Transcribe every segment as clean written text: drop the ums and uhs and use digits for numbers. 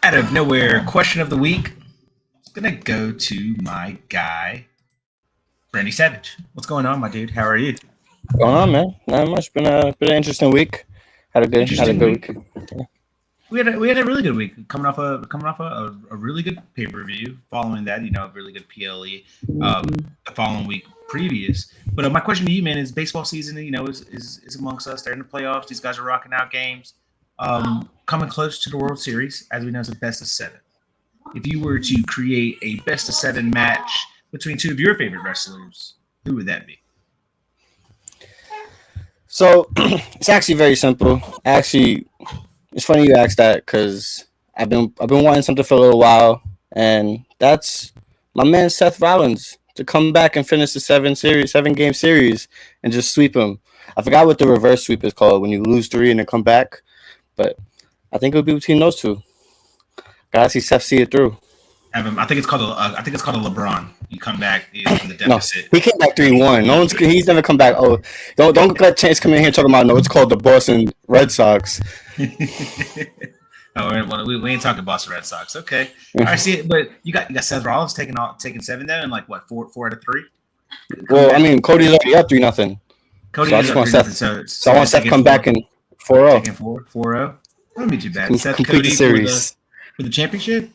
Out of nowhere, question of the week. I'm gonna go to my guy, Randy Savage. What's going on, my dude? How are you? What's going on, man? Not much. Been an interesting week. Had a good week. Yeah. We had a really good week. Coming off a really good pay-per-view. Following that, a really good PLE. The following week previous. But my question to you, man, is baseball season. Is amongst us. They're in the playoffs. These guys are rocking out games. Coming close to the World Series, as we know, it's a best of 7. If you were to create a best of 7 match between two of your favorite wrestlers, who would that be? So it's actually very simple. Actually, it's funny you asked that because I've been wanting something for a little while, and that's my man Seth Rollins to come back and finish the 7-game series and just sweep him. I forgot what the reverse sweep is called when you lose 3 and then come back, but I think it would be between those two. Gotta see Seth see it through. I think it's called a LeBron. You come back in the deficit. No, he came back 3-1. He's never come back. Oh, don't let Chance come in here talking about it's called the Boston Red Sox. Well, we ain't talking Boston Red Sox. Okay, I see it. But you got Seth Rollins taking 7 there and 4 out of 3. Well, I mean, Cody's already up 3-0. Cody, so I just want Seth. So I want Seth to come back in 4-0. 4-0. Wouldn't be too bad. Seth complete Cody the series for the championship.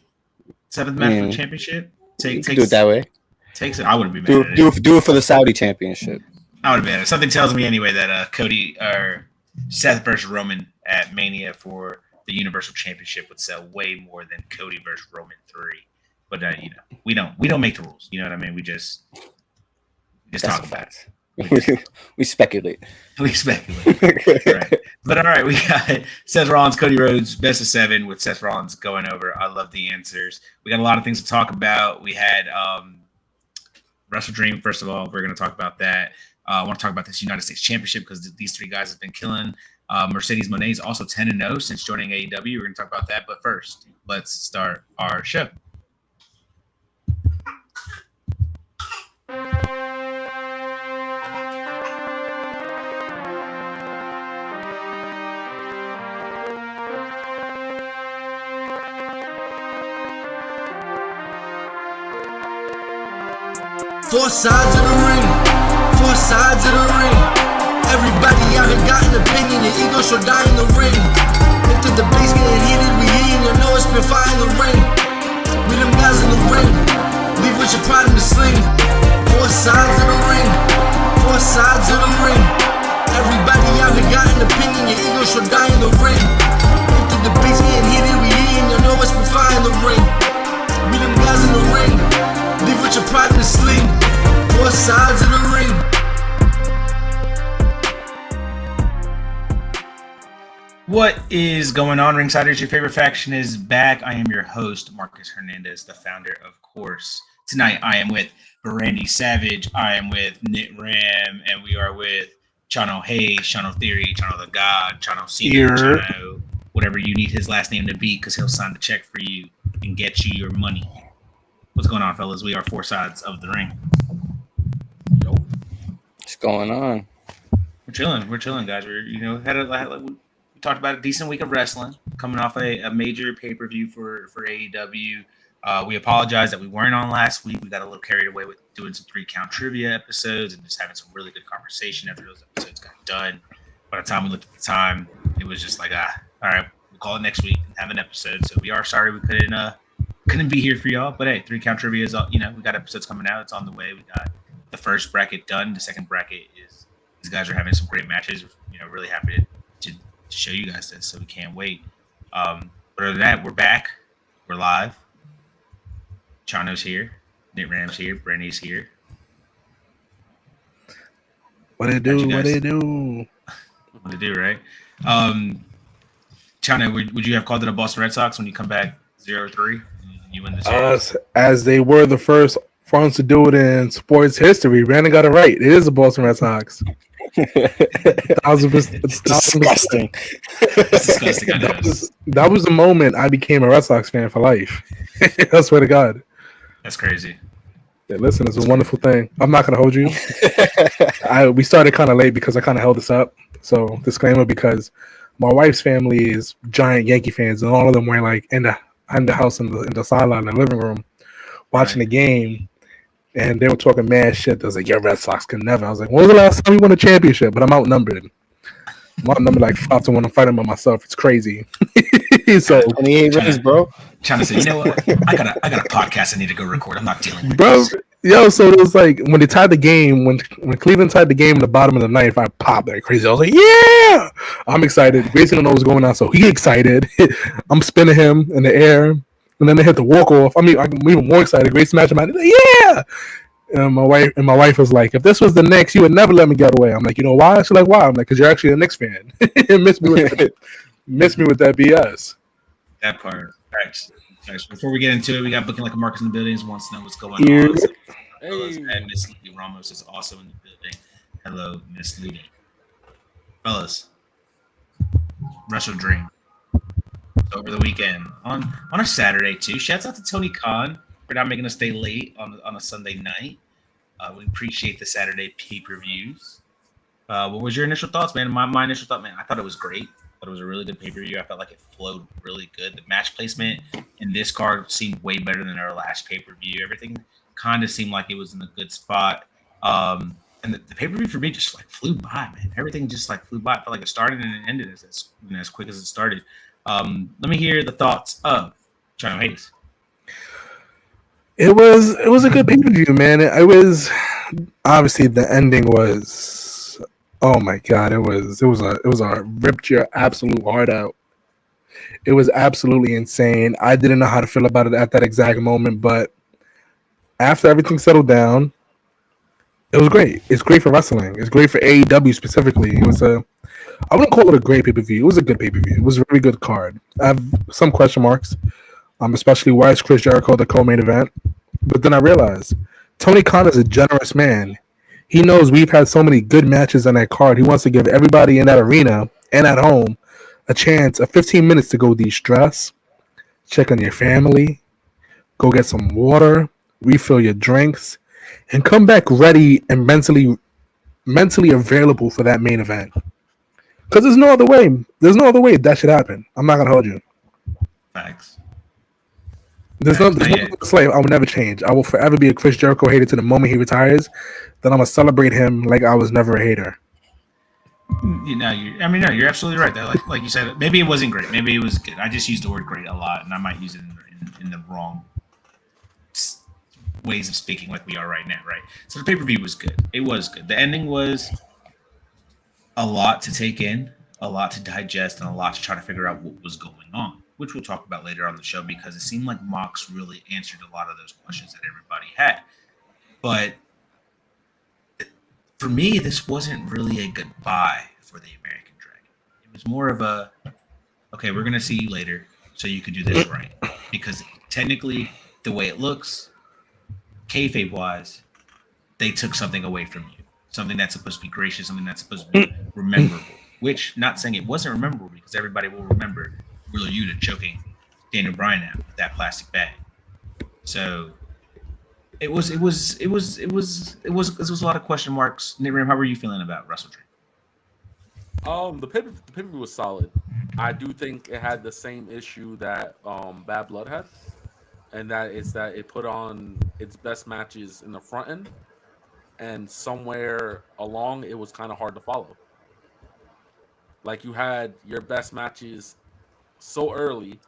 7th match for the championship. Do it that way. Takes it. I wouldn't be mad at it. Do it for the Saudi championship. I would be mad at it. Something tells me anyway that Cody or Seth versus Roman at Mania for the Universal Championship would sell way more than Cody versus Roman 3. But we don't make the rules. You know what I mean? We just talk about it. We speculate. Right. But all right, we got Seth Rollins, Cody Rhodes, best of 7 with Seth Rollins going over. I love the answers. We got a lot of things to talk about. We had WrestleDream. First of all, we're going to talk about that. I want to talk about this United States Championship because these 3 guys have been killing. Mercedes Moné is also 10-0 since joining AEW. We're going to talk about that. But first, let's start our show. Four sides of the ring, everybody out here got an opinion, your ego shall die in the ring. If the debate's getting heated, we heating, you know it's been fire in the ring. We them guys in the ring, leave with your pride in the sling. Four sides of the ring, everybody out here got an opinion, your ego shall die in the ring. If the debate's getting heated, we heating, you know it's been fire in the ring. We them guys in the ring, leave with your pride in the sling. Four sides of the ring. What is going on, Ringsiders? Your favorite faction is back. I am your host, Marcus Hernandez, the founder of Course. Tonight, I am with Randy Savage. I am with Nit Ram, and we are with Chano Hayes, Chano Theory, Chano the God, Chano Senior, Chano, whatever you need his last name to be, because he'll sign the check for you and get you your money. What's going on, fellas? We are 4 sides of the ring. Yo. What's going on? We're chilling, guys. We talked about a decent week of wrestling, coming off a major pay-per-view for AEW. We apologize that we weren't on last week. We got a little carried away with doing some 3-count trivia episodes and just having some really good conversation after those episodes got done. By the time we looked at the time, it was just like, all right, we'll call it next week and have an episode. So we are sorry we couldn't be here for y'all. But hey, 3-count trivia is, we got episodes coming out. It's on the way. We got the first bracket done. The second bracket is these guys are having some great matches. Really happy to show you guys this. So we can't wait. But other than that, we're back. We're live. Chano's here. Nit Ram's here. Brandy's here. What they do? What they do, right? Chano, would you have called it a Boston Red Sox when you come back 0-3? You win the series? As they were the first ones to do it in sports history. Brandon got it right. It is the Boston Red Sox. 1,000%. It's disgusting. It's disgusting. That was the moment I became a Red Sox fan for life. I swear to God. That's crazy. Yeah, listen, it's a wonderful thing. I'm not gonna hold you. We started kind of late because I kind of held this up. So disclaimer, because my wife's family is giant Yankee fans, and all of them were like in the in the house in the sideline in the living room watching the game, and they were talking mad shit. They was like, "Yeah, Red Sox can never." I was like, "When was the last time you won a championship?" But I'm outnumbered. I'm outnumbered like 5-1. I'm fighting by myself. It's crazy. So 28 rings, bro. Trying to say, you know what? I got a podcast I need to go record. I'm not dealing with bro. this. Yo, so it was like when they tied the game, when Cleveland tied the game in the bottom of the ninth, I popped like crazy. I was like, "Yeah, I'm excited." Grayson don't know what's going on, so he excited. I'm spinning him in the air, and then they hit the walk off. I mean, I'm even more excited. Grayson smashed him out. He's like, "Yeah!" And my wife was like, "If this was the Knicks, you would never let me get away." I'm like, "You know why?" She's like, "Why?" I'm like, "Because you're actually a Knicks fan." miss me with that BS. That part. Thanks. Before we get into it, we got Booking Like a Marcus in the building. Wants to know what's going on. So, and Miss Ludi Ramos is also in the building. Hello, Miss Ludi. Fellas, WrestleDream over the weekend on a Saturday too. Shouts out to Tony Khan for not making us stay late on a Sunday night. We appreciate the Saturday pay-per-views. What was your initial thoughts, man? My initial thought, man, I thought it was great. But it was a really good pay-per-view. I felt like it flowed really good. The match placement in this card seemed way better than our last pay-per-view. Everything kind of seemed like it was in a good spot. And the pay-per-view for me just like flew by, man. Everything just like flew by. I felt like it started and it ended as quick as it started. Let me hear the thoughts of Chino Hayes. It was a good pay-per-view, man. It was obviously the ending was. Oh my God! It was a ripped your absolute heart out. It was absolutely insane. I didn't know how to feel about it at that exact moment, but after everything settled down, it was great. It's great for wrestling. It's great for AEW specifically. It was I wouldn't call it a great pay-per-view. It was a good pay-per-view. It was a very good card. I have some question marks, especially why is Chris Jericho the co-main event? But then I realized Tony Khan is a generous man. He knows we've had so many good matches on that card. He wants to give everybody in that arena and at home a chance of 15 minutes to go de-stress, check on your family, go get some water, refill your drinks, and come back ready and mentally available for that main event. Because there's no other way. There's no other way that should happen. I'm not going to hold you. Thanks. There's no slave. I will never change. I will forever be a Chris Jericho hater to the moment he retires. Then I'm gonna celebrate him like I was never a hater. You're absolutely right. That like you said, maybe it wasn't great. Maybe it was good. I just used the word great a lot, and I might use it in the wrong ways of speaking, like we are right now, right? So the pay-per-view was good. It was good. The ending was a lot to take in, a lot to digest, and a lot to try to figure out what was going on, which we'll talk about later on the show because it seemed like Mox really answered a lot of those questions that everybody had. But for me, this wasn't really a goodbye for the American Dragon. It was more of a, okay, we're going to see you later so you can do this right. Because technically, the way it looks, kayfabe-wise, they took something away from you. Something that's supposed to be gracious, something that's supposed to be memorable. Which, not saying it wasn't memorable because everybody will remember Wheeler Yuta choking Daniel Bryan out with that plastic bag. So it was a lot of question marks. Nitram, how were you feeling about WrestleDream? The pay-per-view was solid. I do think it had the same issue that Bad Blood had, and that is that it put on its best matches in the front end, and somewhere along it was kind of hard to follow. Like you had your best matches so early,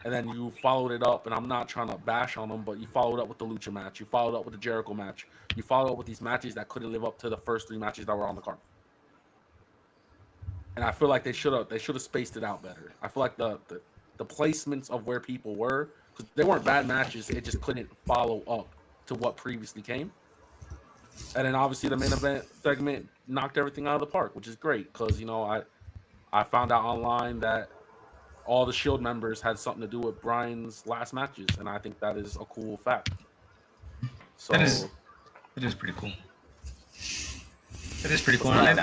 and then you followed it up, and I'm not trying to bash on them, but you followed up with the Lucha match, you followed up with the Jericho match, you followed up with these matches that couldn't live up to the first three matches that were on the card. And I feel like they should have spaced it out better. I feel like the placements of where people were, because they weren't bad matches, it just couldn't follow up to what previously came. And then obviously the main event segment knocked everything out of the park, which is great because I found out online that all the Shield members had something to do with Bryan's last matches, and I think that is a cool fact. So it is pretty cool. It is pretty cool. And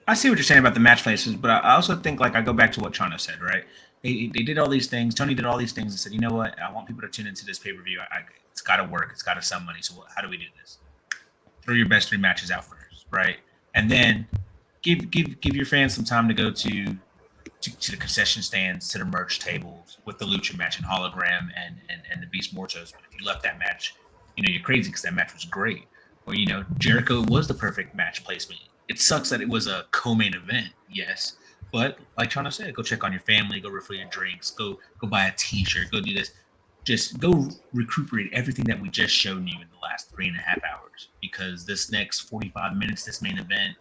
I see what you're saying about the match places, but I also think, like, I go back to what Chano said, right? They did all these things. Tony did all these things and said, you know what? I want people to tune into this pay-per-view. It's got to work. It's got to sell money. So how do we do this? Throw your best three matches out first, right? And then give your fans some time to go to to the concession stands, to the merch tables with the Lucha match and Hologram and the Beast Mortos. But if you left that match, you're crazy because that match was great. Or, Jericho was the perfect match placement. It sucks that it was a co-main event, yes. But like Chana said, go check on your family, go refill your drinks, go buy a t-shirt, go do this. Just go recuperate everything that we just shown you in the last 3.5 hours. Because this next 45 minutes, this main event,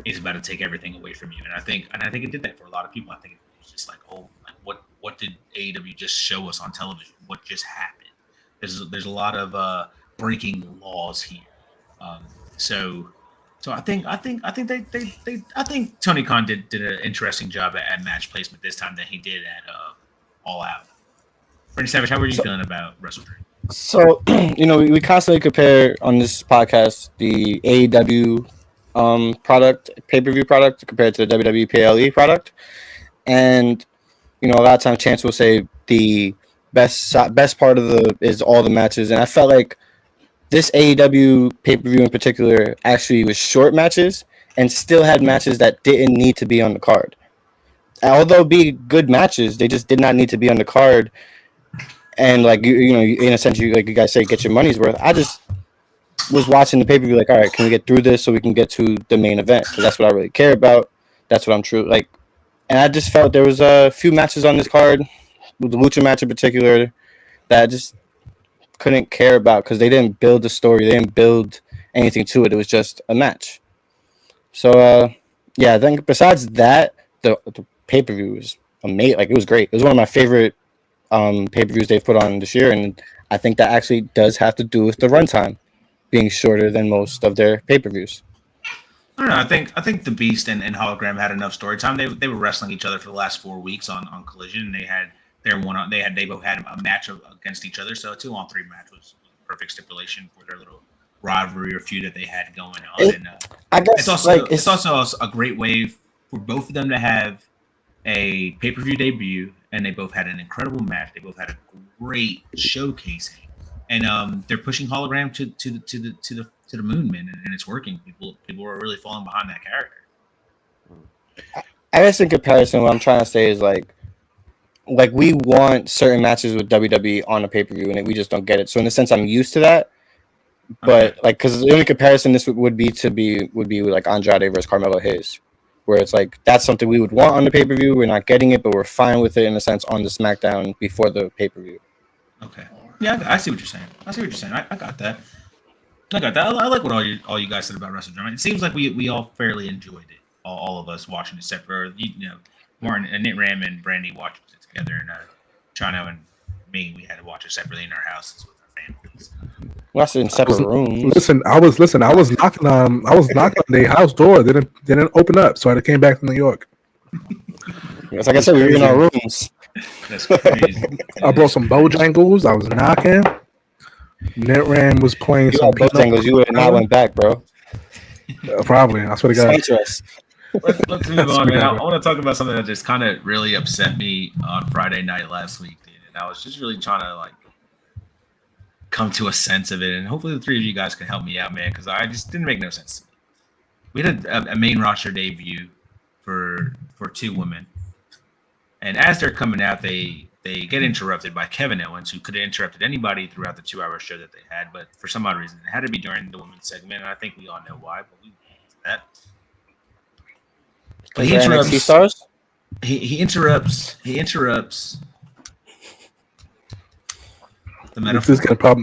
is about to take everything away from you. And I think it did that for a lot of people. I think it was just like, what did AEW just show us on television? What just happened? There's a lot of breaking laws here. So I think Tony Khan did an interesting job at match placement this time than he did at All Out. Randy Savage, how were you feeling about WrestleDream? So we constantly compare on this podcast the AEW product, pay-per-view product compared to the WWE PLE product, and a lot of times Chance will say the best part of is all the matches, and I felt like this AEW pay-per-view in particular actually was short matches and still had matches that didn't need to be on the card. Although be good matches, they just did not need to be on the card. And like in a sense, like you guys say, get your money's worth. I just was watching the pay-per-view like, all right, can we get through this so we can get to the main event? Because that's what I really care about. That's what I'm true like. And I just felt there was a few matches on this card, with the Lucha match in particular, that I just couldn't care about because they didn't build the story. They didn't build anything to it. It was just a match. So, I think besides that, the pay-per-view was amazing. Like, it was great. It was one of my favorite pay-per-views they've put on this year, and I think that actually does have to do with the runtime being shorter than most of their pay-per-views. I don't know. I think the Beast and Hologram had enough story time. They were wrestling each other for the last 4 weeks on Collision. They both had a match against each other. So a 2-on-3 match was perfect stipulation for their little rivalry or feud that they had going on. I guess it's also a great way for both of them to have a pay-per-view debut, and they both had an incredible match. They both had a great showcasing, and they're pushing Hologram to the moon, man, and it's working. People are really falling behind that character. I guess in comparison, what I'm trying to say is like we want certain matches with WWE on a pay-per-view, and we just don't get it. So in a sense, I'm used to that. But because the only comparison this would be like Andrade versus Carmelo Hayes, where it's like that's something we would want on the pay-per-view. We're not getting it, but we're fine with it in a sense on the SmackDown before the pay-per-view. Okay. Yeah, I see what you're saying. I got that. I like what all you guys said about WrestleDream. It seems like we all fairly enjoyed it. All of us watching it separate. Martin and Nit Ram and Brandy watched it together, and Chano and me, we had to watch it separately in our houses with our families. Watched it in separate rooms. I was knocking on their house door. They didn't open up, so I came back to New York. It's like I said, we were in our rooms. That's crazy. I brought some Bojangles. I was knocking. Nit Ram was playing some Bojangles. You would have not went back, bro. Probably. I swear to God. Sponsor us. Let's move on, man. I want to talk about something that just kind of really upset me on Friday night last week, dude. And I was just really trying to come to a sense of it, and hopefully the three of you guys can help me out, man, because I just didn't make no sense to me. We had a main roster debut for two women, and as they're coming out, they get interrupted by Kevin Owens, who could have interrupted anybody throughout the 2-hour show that they had, but for some odd reason, it had to be during the women's segment, and I think we all know why, but we won't get into that. But he interrupts. NXT stars? He interrupts. The metaphor.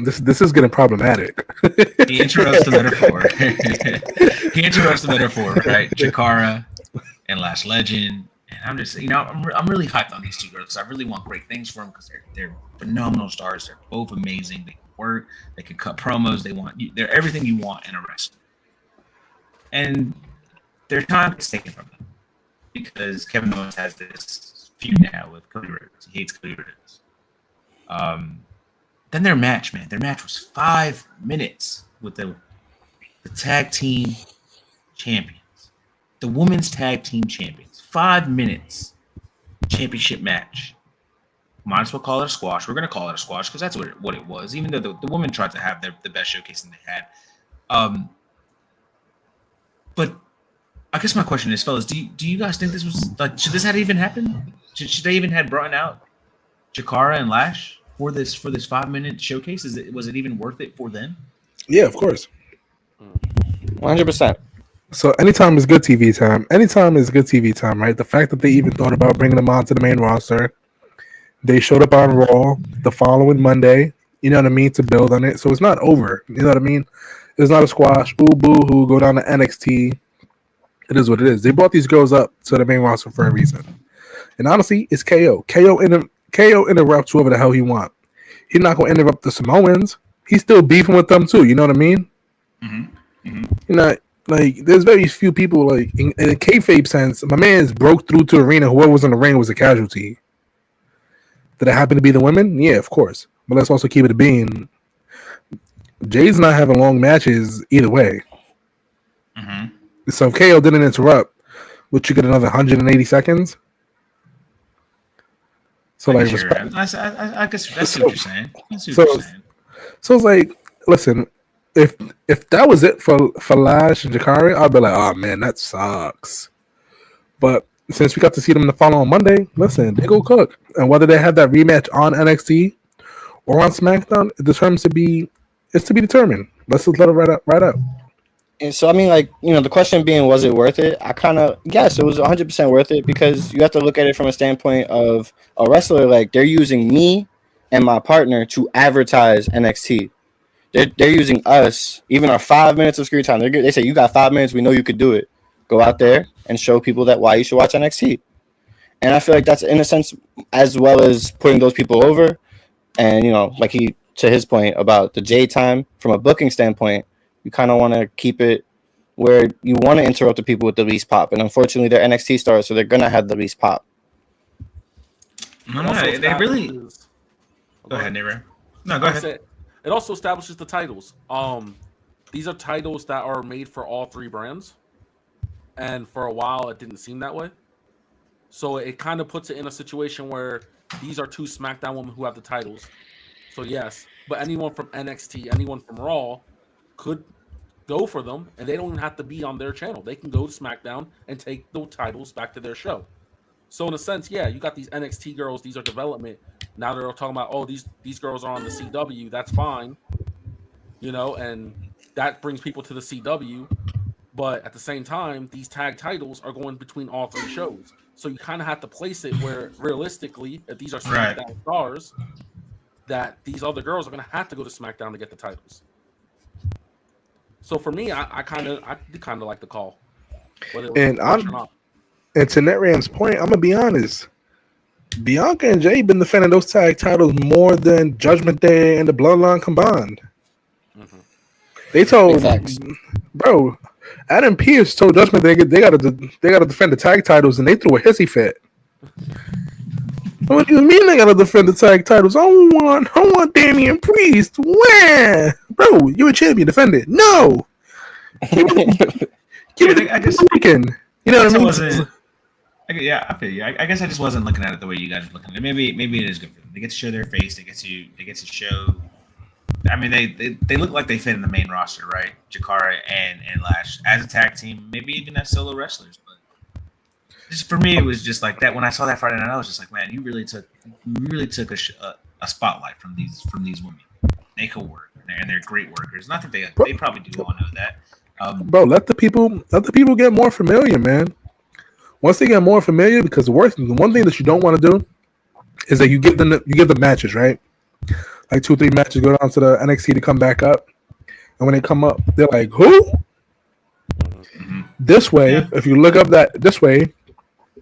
This is getting problematic. He interrupts the metaphor. He interrupts the metaphor, right? Jakara and Lash Legend, and I'm just, I'm really hyped on these two girls because I really want great things for them because they're phenomenal stars. They're both amazing. They can work. They can cut promos. They're everything you want in a wrestler. And their time is taken from them because Kevin Owens has this feud now with Cody Rhodes. He hates Cody Rhodes. Then their match, man. Their match was 5 minutes with the tag team champions. The women's tag team champions. 5 minutes championship match. Might as well call it a squash. We're going to call it a squash because that's what it was, even though the women tried to have the best showcasing they had. But I guess my question is, fellas, do you guys think this was like, should this had even happened? Should they even had brought out Jakara and Lash for this 5-minute showcase? Was it even worth it for them? Yeah, of course. 100%. So anytime is good TV time. Anytime is good TV time, right? The fact that they even thought about bringing them onto the main roster, they showed up on Raw the following Monday. You know what I mean? To build on it, so it's not over. You know what I mean? It's not a squash. Ooh, boo, hoo. Go down to NXT. It is what it is. They brought these girls up to the main roster for a reason. And honestly, it's KO. KO interrupts whoever the hell he want. He's not going to interrupt the Samoans. He's still beefing with them too. You know what I mean? Mm-hmm. Mm-hmm. You know, like there's very few people like in a kayfabe sense. My man's broke through to the arena. Whoever was in the ring was a casualty. Did it happen to be the women? Yeah, of course. But let's also keep it a being. Jay's not having long matches either way. Mm-hmm. So if KO didn't interrupt, would you get another 180 seconds? So like, sure. I guess that's what you're saying. So it's like, listen, if that was it for Lash and Jakara, I'd be like, oh man, that sucks. But since we got to see them the following Monday, listen, they go cook. And whether they have that rematch on NXT or on SmackDown, it's to be determined. Let's just let it right up. And so, I mean, like, you know, the question being, was it worth it? Yes, it was 100% worth it, because you have to look at it from a standpoint of a wrestler. Like, they're using me and my partner to advertise NXT. They're using us, even our 5 minutes of screen time. They say, you got 5 minutes, we know you could do it. Go out there and show people that why you should watch NXT. And I feel like that's, in a sense, as well as putting those people over. And, you know, like to his point about the J time, from a booking standpoint, you kind of want to keep it where you want to interrupt the people with the least pop. And unfortunately, they're NXT stars, so they're going to have the least pop. No, they really... Go ahead, Nero. No, go ahead. It also establishes the titles. These are titles that are made for all three brands. And for a while, it didn't seem that way. So it kind of puts it in a situation where these are two SmackDown women who have the titles. So yes, but anyone from NXT, anyone from Raw could go for them, and they don't even have to be on their channel. They can go to SmackDown and take the titles back to their show. So in a sense, yeah, you got these NXT girls. These are development. Now they're talking about, oh, these girls are on the CW. That's fine, you know, and that brings people to the CW. But at the same time, these tag titles are going between all three shows. So you kind of have to place it where, realistically, if these are SmackDown stars, that these other girls are going to have to go to SmackDown to get the titles. So for me, I kind of like the call. And to NetRam's point, I'm gonna be honest. Bianca and Jade been defending those tag titles more than Judgment Day and the Bloodline combined. Mm-hmm. They told, bro, Adam Pearce told Judgment Day they gotta defend the tag titles, and they threw a hissy fit. What do you mean they gotta defend the tag titles? I want Damian Priest. Where? Bro, you're a champion, defend it. No. Give it I guess weekend. You know what I mean? I feel you. I guess I just wasn't looking at it the way you guys are looking at it. Maybe it is good for them. They get to show their face. They get to show. I mean, they look like they fit in the main roster, right? Jakara and Lash as a tag team, maybe even as solo wrestlers. But just for me, it was just like that. When I saw that Friday night, I was just like, man, you really took a spotlight from these women. They can work, and they're great workers. Not that they probably do all know that. Bro, let the people get more familiar, man. Once they get more familiar, because the one thing that you don't want to do is that you give them matches, right? Like 2-3 matches go down to the NXT to come back up, and when they come up, they're like, who? Mm-hmm. This way, if you look up this way,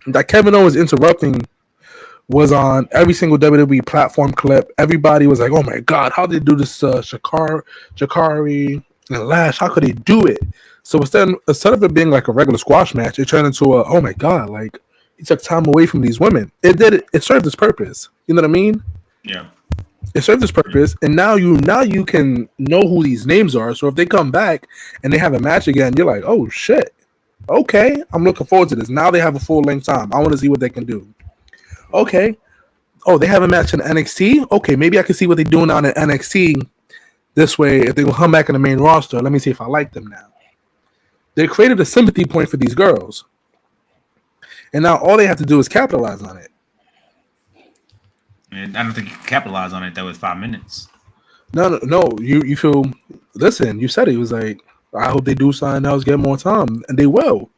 that Kevin Owens interrupting was on every single WWE platform clip. Everybody was like, oh my god, how did they do this Jakari and Lash? How could they do it? So instead of it being like a regular squash match, it turned into oh my god, like he took time away from these women. It served its purpose. You know what I mean? Yeah. It served its purpose, and now you can know who these names are. So if they come back and they have a match again, you're like, oh shit. Okay, I'm looking forward to this. Now they have a full length time. I want to see what they can do. Okay. Oh, they have a match in NXT? Okay, maybe I can see what they're doing on the NXT. This way, if they will come back in the main roster, let me see if I like them now. They created a sympathy point for these girls. And now all they have to do is capitalize on it. And I don't think you can capitalize on it though with 5 minutes. No. You feel. Listen, you said it. It was like, I hope they do something else, get more time, and they will.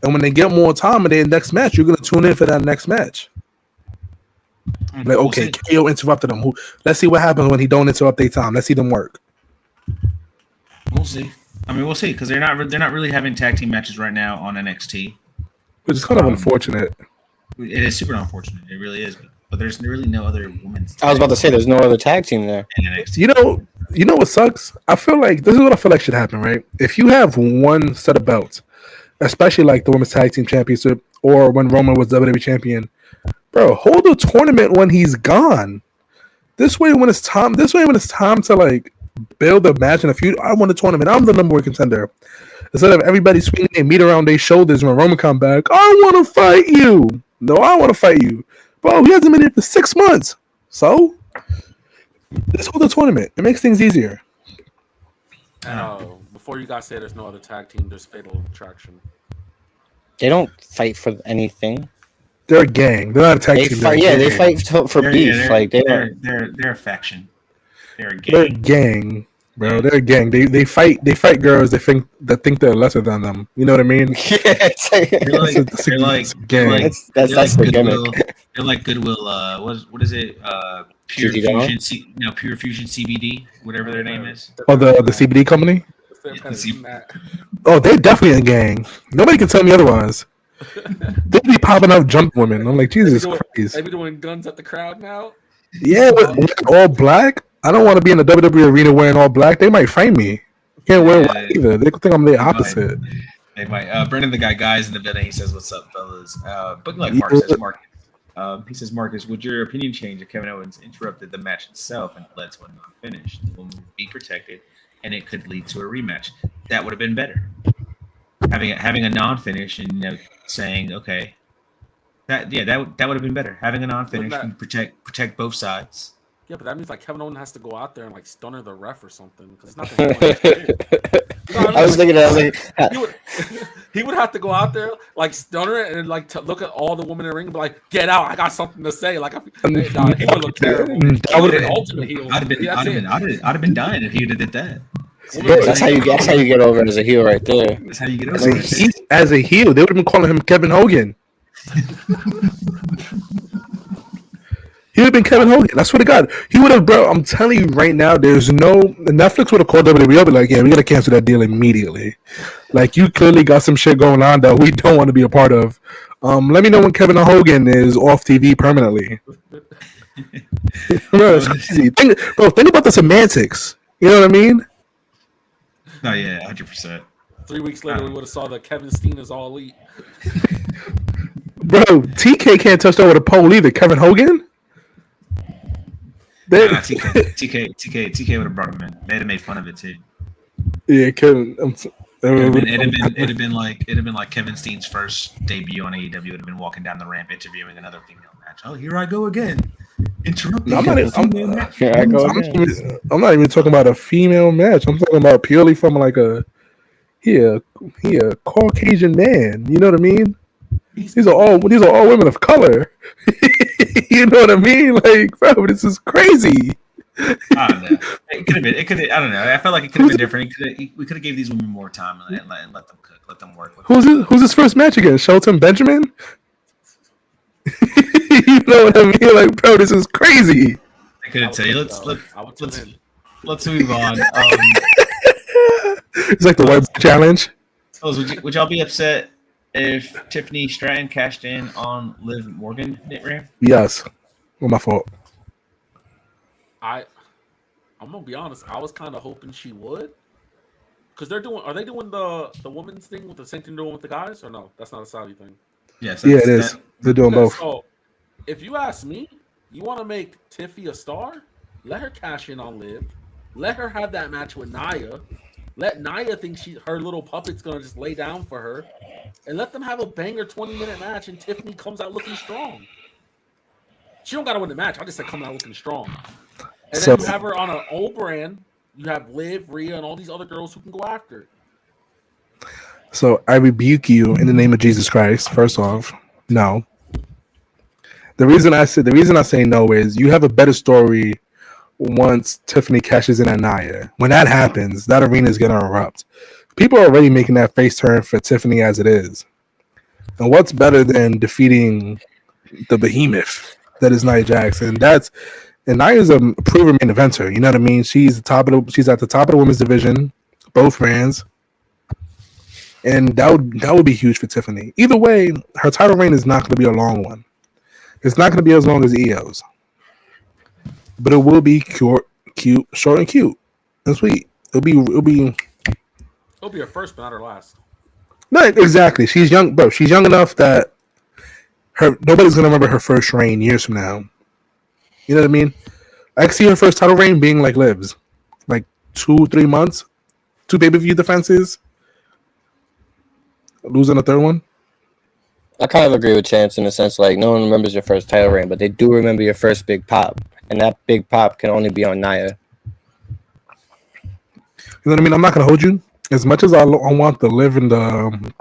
And when they get more time in their next match, you're gonna tune in for that next match. Like, okay, KO interrupted them. Let's see what happens when he don't interrupt their time. Let's see them work. We'll see. I mean, we'll see because they're not really having tag team matches right now on NXT, which is kind of unfortunate. It is super unfortunate. It really is. But there's really no other women's. I was about to say there's no other tag team there. You know what sucks? I feel like this is what I feel like should happen, right? If you have one set of belts, especially like the women's tag team championship or when Roman was WWE champion, bro, hold a tournament when he's gone. This way, when it's time to like build a match in a feud, I won the tournament. I'm the number one contender. Instead of everybody swinging their meat around their shoulders when Roman come back, I want to fight you. No, I want to fight you. Bro, he hasn't been here for 6 months. So, let's hold the tournament. It makes things easier. Before you guys say there's no other tag team, there's Fatal Attraction. They don't fight for anything. They're a gang. They're not a tag team. They fight for beef. They're a faction. They're a gang. They're a gang, bro. They're a gang. They fight girls that think they're lesser than them. You know what I mean? Yeah, they're like gang. That's the gimmick. They're like Goodwill. What is it? Pure Fusion. Pure Fusion CBD. Whatever their name is. Oh, the CBD company. Oh, they're definitely a gang. Nobody can tell me otherwise. They'll be popping out jump women. I'm like, Jesus Christ. They be doing guns at the crowd now. Yeah, but all black. I don't want to be in the WWE arena wearing all black. They might find me. Can't wear white either. They think I'm the opposite. They might. Brendan, the guy's in the building. He says, "What's up, fellas?" But like Mark says, he says, Marcus, would your opinion change if Kevin Owens interrupted the match itself and led to a non-finish? The woman would be protected, and it could lead to a rematch. That would have been better. Having a non-finish and saying, okay, that would have been better. Having a non-finish and protect both sides. Yeah, but that means like Kevin Owens has to go out there and like stunner the ref or something because it's not the I was thinking that he would have to go out there like stunner it and like to look at all the women in the ring and be like, "Get out! I got something to say." Like, he would look terrible. He would have been ultimate heel. I'd have been dying if he would have did that. That's how you get over as a heel right there. That's how you get over. As a heel, they would have been calling him Kevin Hogan. He would have been Kevin Hogan. I swear to God. He would have, bro. I'm telling you right now, Netflix would have called WWE up and be like, yeah, we got to cancel that deal immediately. Like, you clearly got some shit going on that we don't want to be a part of. Let me know when Kevin Hogan is off TV permanently. Bro, it's crazy. Think about the semantics. You know what I mean? Oh, yeah, 100%. 3 weeks later, we would have saw that Kevin Steen is all elite. Bro, TK can't touch that with a pole either. Kevin Hogan? TK would have brought him in. They'd have made fun of it too. Yeah, Kevin. It'd have been like Kevin Steen's first debut on AEW. Would have been walking down the ramp interviewing another female match. Oh, here I go again. Interrupting. I'm not even talking about a female match. I'm talking about purely from like a Caucasian man. You know what I mean? These are all women of color. You know what I mean? Like, bro, this is crazy. I don't know. It could have been. I don't know. I felt like it could have been different. We could have gave these women more time and let them cook, let them work. Who's his first match again? Shelton Benjamin. You know what I mean? Like, bro, this is crazy. I couldn't tell you. Let's move on. It's like the white challenge. Would y'all be upset if Tiffany Stratton cashed in on Liv Morgan, Nick Ram? Yes. Well, my fault. I'm gonna be honest. I was kind of hoping she would, because are they doing the women's thing with the same thing they're doing with the guys, or no? That's not a Saudi thing. Yes. Yeah, it is. They're doing both. So, if you ask me, you want to make Tiffy a star? Let her cash in on Liv. Let her have that match with Nia. Let Nia think her little puppet's gonna just lay down for her, and let them have a banger 20-minute match. And Tiffany comes out looking strong. She don't gotta win the match. I just said coming out looking strong. And then you have her on an old brand. You have Liv, Rhea, and all these other girls who can go after it. So I rebuke you in the name of Jesus Christ. First off, no. The reason I say no is you have a better story once Tiffany cashes in at Nia. When that happens, that arena is gonna erupt. People are already making that face turn for Tiffany as it is. And what's better than defeating the behemoth that is Nia Jax? And Nia's a proven main eventer. You know what I mean? She's at the top of the women's division, both brands. And that would be huge for Tiffany. Either way, her title reign is not going to be a long one. It's not going to be as long as Io's, but it will be short and cute and sweet. It'll be her first, but not her last. No, exactly. She's young, bro. She's young enough that nobody's going to remember her first reign years from now. You know what I mean? I can see her first title reign being like Liv's, like 2-3 months, 2 pay-per-view defenses, losing a third one. I kind of agree with Chance in the sense like no one remembers your first title reign, but they do remember your first big pop, and that big pop can only be on Nia. You know what I mean? I'm not gonna hold you. As much as I want the Liv and the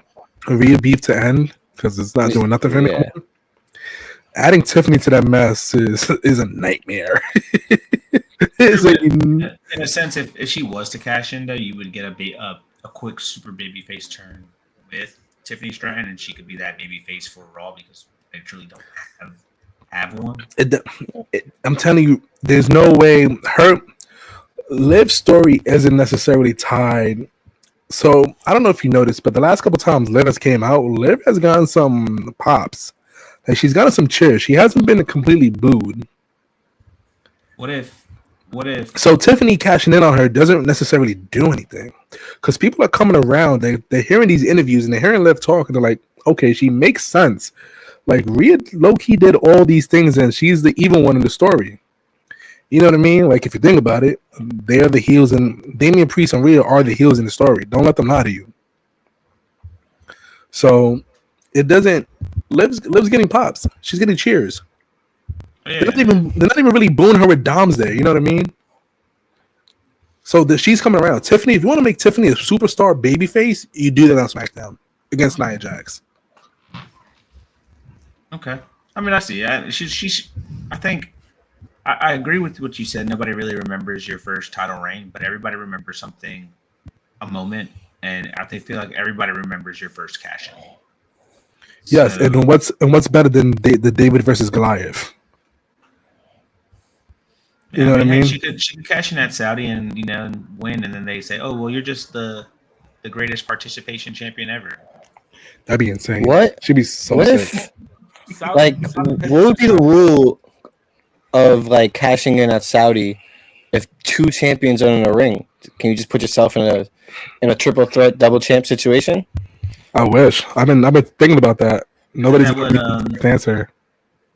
Rhea beef to end because it's not doing nothing for me. Yeah. Adding Tiffany to that mess is a nightmare. In a sense, if she was to cash in, though, you would get a quick super baby face turn with Tiffany Stratton, and she could be that baby face for Raw because they truly don't have one. I'm telling you, there's no way her Liv's story isn't necessarily tied. So I don't know if you noticed, but the last couple times Liv has came out, Liv has gotten some pops. Like she's gotten some cheers. She hasn't been completely booed. What if? So Tiffany cashing in on her doesn't necessarily do anything because people are coming around. They're hearing these interviews and they're hearing Liv talk and they're like, okay, she makes sense. Like Rhea low-key did all these things and she's the evil one in the story. You know what I mean? Like if you think about it, they are the heels and Damian Priest and Rhea are the heels in the story. Don't let them lie to you. So it doesn't. Liv's getting pops. She's getting cheers. Yeah. They're not even really booing her with Doms there. You know what I mean? So she's coming around. Tiffany, if you want to make Tiffany a superstar babyface, you do that on SmackDown against Nia Jax. Okay. I mean, I see. She's. I think I agree with what you said. Nobody really remembers your first title reign, but everybody remembers something, a moment, and I feel like everybody remembers your first cash in. Yes, so, and what's better than the David versus Goliath? You know what I mean? She could cash in at Saudi and and win, and then they say, "Oh, well, you're just the greatest participation champion ever." That'd be insane. What? She'd be so what sick. If, like, what would be the rule of like cashing in at Saudi if 2 champions are in a ring? Can you just put yourself in a triple threat double champ situation? I wish. I've been thinking about that. Nobody's answer.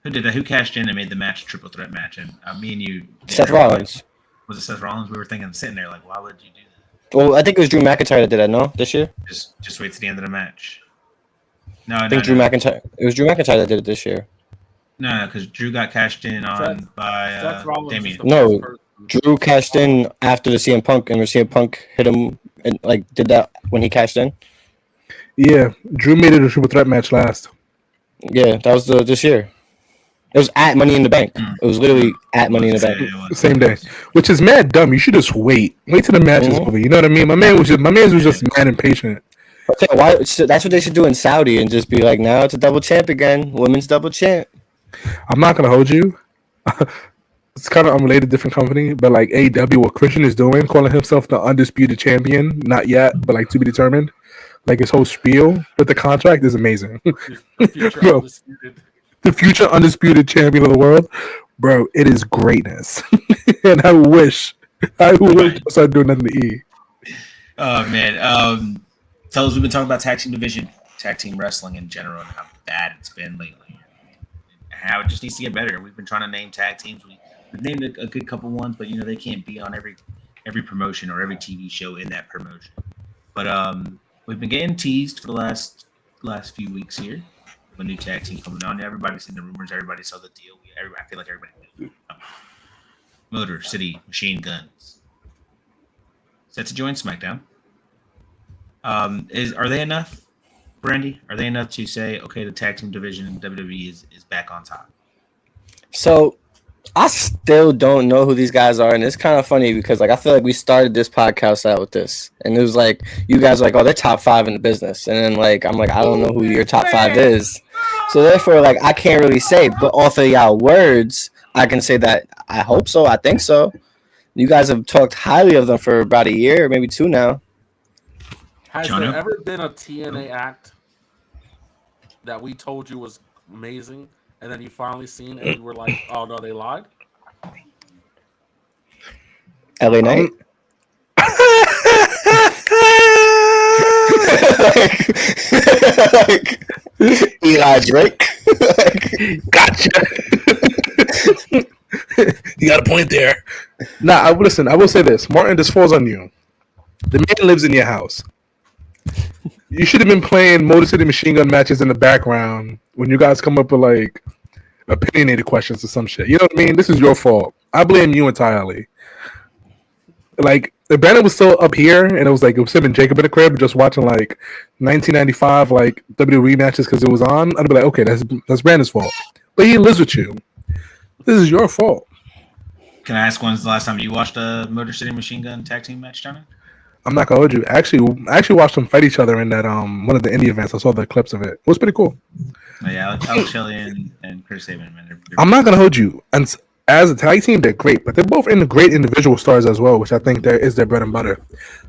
Who did that? Who cashed in and made the match a triple threat match? And me and you. Seth Rollins. Was it Seth Rollins? We were thinking, sitting there, like, why would you do that? Well, I think it was Drew McIntyre that did that. No, this year. Just wait to the end of the match. No, I think Drew McIntyre. It was Drew McIntyre that did it this year. No, because Drew got cashed in on by Damien. No, Drew cashed in after the CM Punk, and the CM Punk hit him and like did that when he cashed in. Yeah, Drew made it a triple threat match last. Yeah, that was this year. It was at Money in the Bank. It was literally at Money in the Bank. Same day, which is mad dumb. You should just wait till the match is over. You know what I mean? My man was just mad impatient. Why? That's what they should do in Saudi and just be like, now it's a double champ again, women's double champ. I'm not gonna hold you. It's kind of unrelated, different company, but like AEW, what Christian is doing, calling himself the undisputed champion, not yet, but like to be determined. Like his whole spiel with the contract is amazing. The future undisputed champion of the world, bro. It is greatness, and I wish I started doing nothing to E. Oh man, tell us, we've been talking about tag team wrestling in general, and how bad it's been lately, and how it just needs to get better. We've been trying to name tag teams. We've named a good couple ones, but they can't be on every promotion or every TV show in that promotion. But we've been getting teased for the last few weeks here. A new tag team coming on. Everybody's seen the rumors. Everybody saw the deal. I feel like everybody knew. Motor City Machine Guns set to join SmackDown. Are they enough, Brandy? Are they enough to say, okay, the tag team division in WWE is back on top? So I still don't know who these guys are, and it's kind of funny because like I feel like we started this podcast out with this, and it was like you guys are like, oh, they're top 5 in the business, and then like I'm like, I don't know who your top 5 is, so therefore like I can't really say, but off of y'all words, I can say that I hope so, I think so. You guys have talked highly of them for about a year, maybe 2 now. Has there ever been a TNA act that we told you was amazing, and then you finally seen and you were like, oh no, they lied? LA Knight. Eli Drake. Gotcha. You got a point there. Nah, listen, I will say this. Martin, this falls on you. The man lives in your house. You should have been playing Motor City Machine Gun matches in the background when you guys come up with like opinionated questions or some shit. You know what I mean? This is your fault. I blame you entirely. Like, if Brandon was still up here and it was like it was him and Jacob in the crib just watching like 1995 like WWE matches because it was on, I'd be like, okay, that's Brandon's fault. But he lives with you. This is your fault. Can I ask when's the last time you watched a Motor City Machine Gun tag team match, Johnny? I'm not gonna hold you. I actually watched them fight each other in that one of the indie events. I saw the clips of it. It was pretty cool. Oh, yeah, Alex Shelley and Chris Sabin, man. They're I'm not gonna hold you. And as a tag team, they're great, but they're both great individual stars as well, which I think is their bread and butter.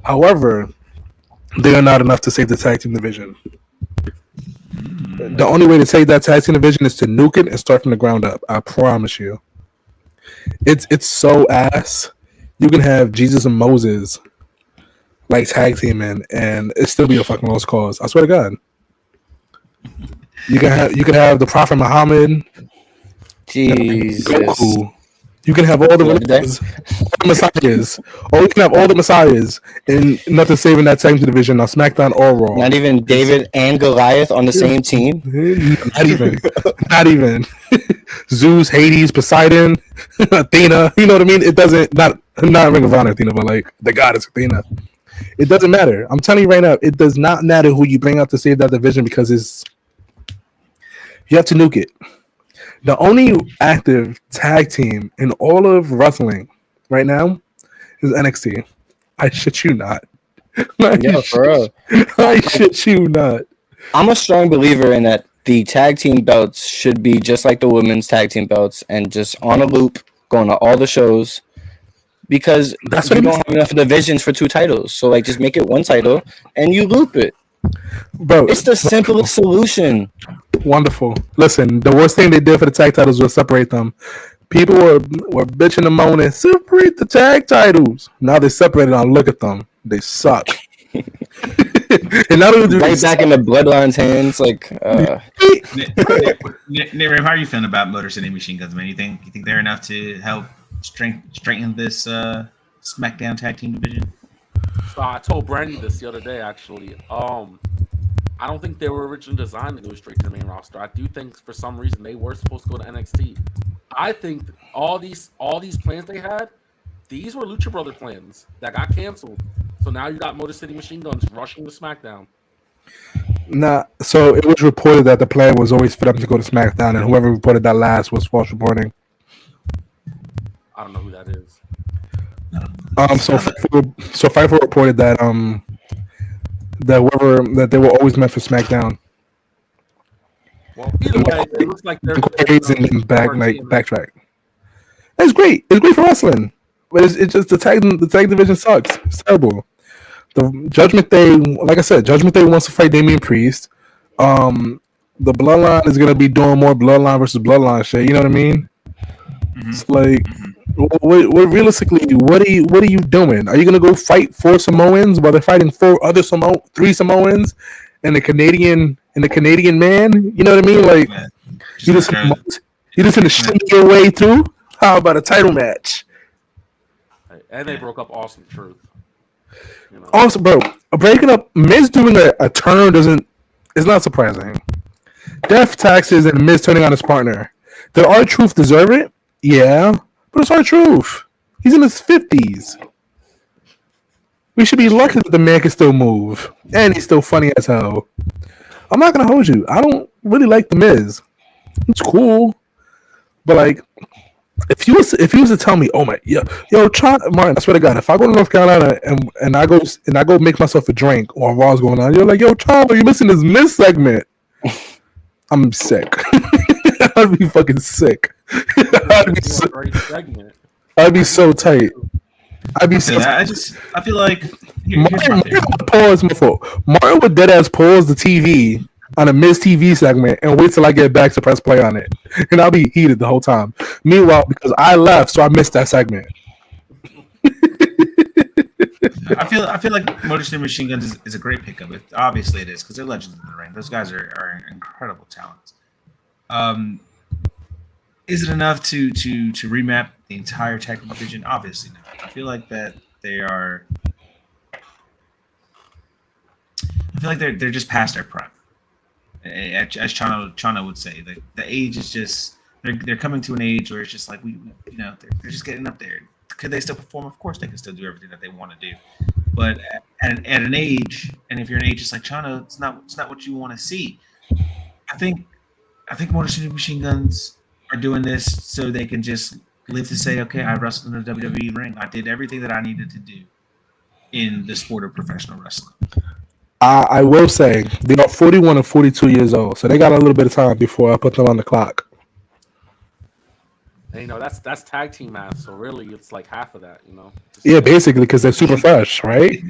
However, they are not enough to save the tag team division. The only way to save that tag team division is to nuke it and start from the ground up. I promise you. It's so ass. You can have Jesus and Moses like tag teaming, and it still be a fucking lost cause. I swear to God. You can have the Prophet Muhammad, Jesus. Goku. You can have all the messiahs, or you can have all the messiahs, and nothing saving that tag team division on SmackDown or Raw. Not even David and Goliath on the same team. Not even. Zeus, Hades, Poseidon, Athena. You know what I mean? It doesn't not Ring of Honor Athena, but like the goddess Athena. It doesn't matter. I'm telling you right now, it does not matter who you bring out to save that division because you have to nuke it. The only active tag team in all of wrestling right now is NXT. I shit you not. For real. I shit you not. I'm a strong believer in that the tag team belts should be just like the women's tag team belts and just on a loop going to all the shows. Because that's you don't have enough divisions for 2 titles. So, like, just make it 1 title and you loop it. Bro, it's the simplest solution. Wonderful. Listen, the worst thing they did for the tag titles was separate them. People were bitching and moaning, separate the tag titles. Now they separated them. Look at them. They suck. And not only right back in the Bloodline's hands. Like, Nick, how are you feeling about Motor City Machine Guns, man? You think they're enough to help strengthen this SmackDown tag team division? So I told Brandy this the other day, actually. I don't think they were originally designed to go straight to the main roster. I do think for some reason they were supposed to go to NXT. I think all these plans they had, these were Lucha Brother plans that got canceled. So now you got Motor City Machine Guns rushing to SmackDown. Nah, so it was reported that the plan was always for them to go to SmackDown, and whoever reported that last was false reporting. I don't know who that is. So Fightful reported that that they were always meant for SmackDown. Well, either way, it looks like they're backtrack. It's great. It's great for wrestling, but it's just the tag division sucks. It's terrible. The Judgment Day, like I said, Judgment Day wants to fight Damian Priest. The Bloodline is gonna be doing more Bloodline versus Bloodline shit. You know what I mean? Mm-hmm. It's like. What realistically? What are you doing? Are you gonna go fight 4 Samoans while they're fighting 3 Samoans and the Canadian man? You know what I mean? Like you just gonna shimmy your way through? How about a title match? And they broke up Awesome Truth. You know. Also, bro, breaking up Miz doing a turn is not surprising. Death taxes and Miz turning on his partner. Did R-Truth deserve it? Yeah. But it's our truth. He's in his 50s. We should be lucky that the man can still move, and he's still funny as hell. I'm not gonna hold you. I don't really like the Miz. It's cool, but like, if you was to tell me, oh my, yo, Martin, I swear to God, if I go to North Carolina and I go make myself a drink while Raw's going on, you're like, yo, Charlie, you're missing this Miz segment. I'm sick. I'd be fucking sick. I'd be so tight. I'd be so. I feel like Martin would dead ass pause the TV on a Miz TV segment and wait till I get back to press play on it, and I'll be heated the whole time. Meanwhile, because I left, so I missed that segment. I feel like Motor City Machine Guns is a great pickup. Obviously, it is because they're legends in the ring. Those guys are incredible talents. Is it enough to remap the entire tag division? Obviously not. I feel like that they are. I feel like they're just past their prime. As Chana would say, the age is just they're coming to an age where it's just like they're just getting up there. Could they still perform? Of course, they can still do everything that they want to do. But at an age, and if you're an age just like Chana, it's not what you want to see. I think Motor City Machine Guns are doing this so they can just live to say, okay, I wrestled in the WWE ring. I did everything that I needed to do in the sport of professional wrestling. I will say they are 41 and 42 years old, so they got a little bit of time before I put them on the clock. And, that's tag team math, so really it's like half of that, Yeah, basically, because they're super fresh, right?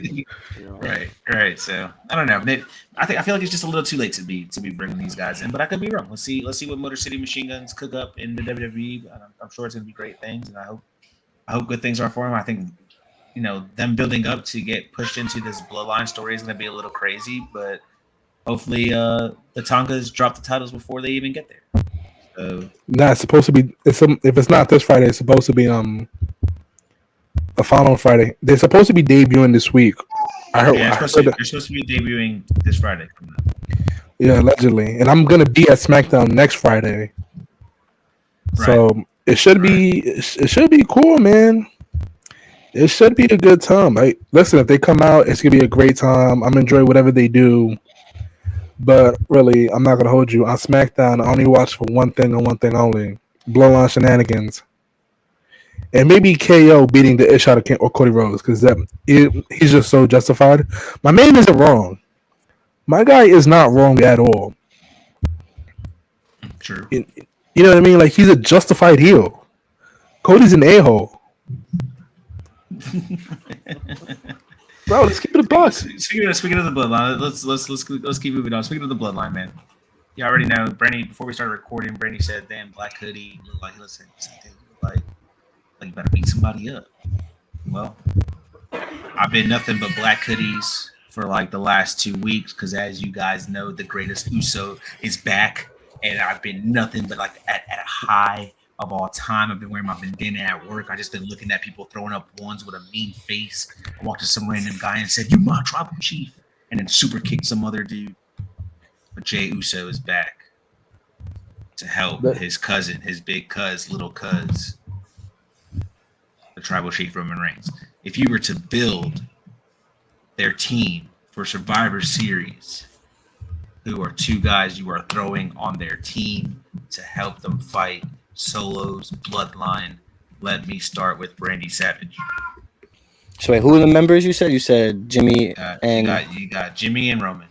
Right. So I don't know. I feel like it's just a little too late to be bringing these guys in, but I could be wrong. Let's see what Motor City Machine Guns cook up in the WWE. I'm sure it's going to be great things, and I hope good things are for them. I think them building up to get pushed into this Bloodline story is going to be a little crazy, but hopefully the Tongas drop the titles before they even get there. So, it's supposed to be. If it's not this Friday, it's supposed to be the following Friday. They're supposed to be debuting this week. I heard. Yeah, they're supposed to be debuting this Friday. Yeah, allegedly, and I'm gonna be at SmackDown next Friday. Right. So it should be cool, man. It should be a good time. Listen, if they come out, it's gonna be a great time. I'm enjoy whatever they do. But really, I'm not gonna hold you. On SmackDown, I only watch for one thing and one thing only: Bloodline shenanigans, and maybe KO beating the ish out of Cody Rhodes because he's just so justified. My man isn't wrong. My guy is not wrong at all. True. You know what I mean? Like, he's a justified heel. Cody's an a-hole. Bro, let's keep it a buck. Speaking of the Bloodline, let's keep moving on. Speaking of the Bloodline, man, you already know. Brandy, before we started recording, Brandy said, "Damn, Black Hoodie, listen, like you better beat somebody up." Well, I've been nothing but Black Hoodies for like the last 2 weeks because, as you guys know, the greatest Uso is back, and I've been nothing but like at a high of all time. I've been wearing my bandana at work. I just been looking at people throwing up ones with a mean face. I walked to some random guy and said, "You my tribal chief," and then super kicked some other dude. But Jey Uso is back to help his cousin, his big cuz, little cuz, the tribal chief Roman Reigns. If you were to build their team for Survivor Series, who are two guys you are throwing on their team to help them fight Solo's Bloodline? Let me start with Brandy Savage. So wait, who are the members you said? You said Jimmy and you got Jimmy and Roman.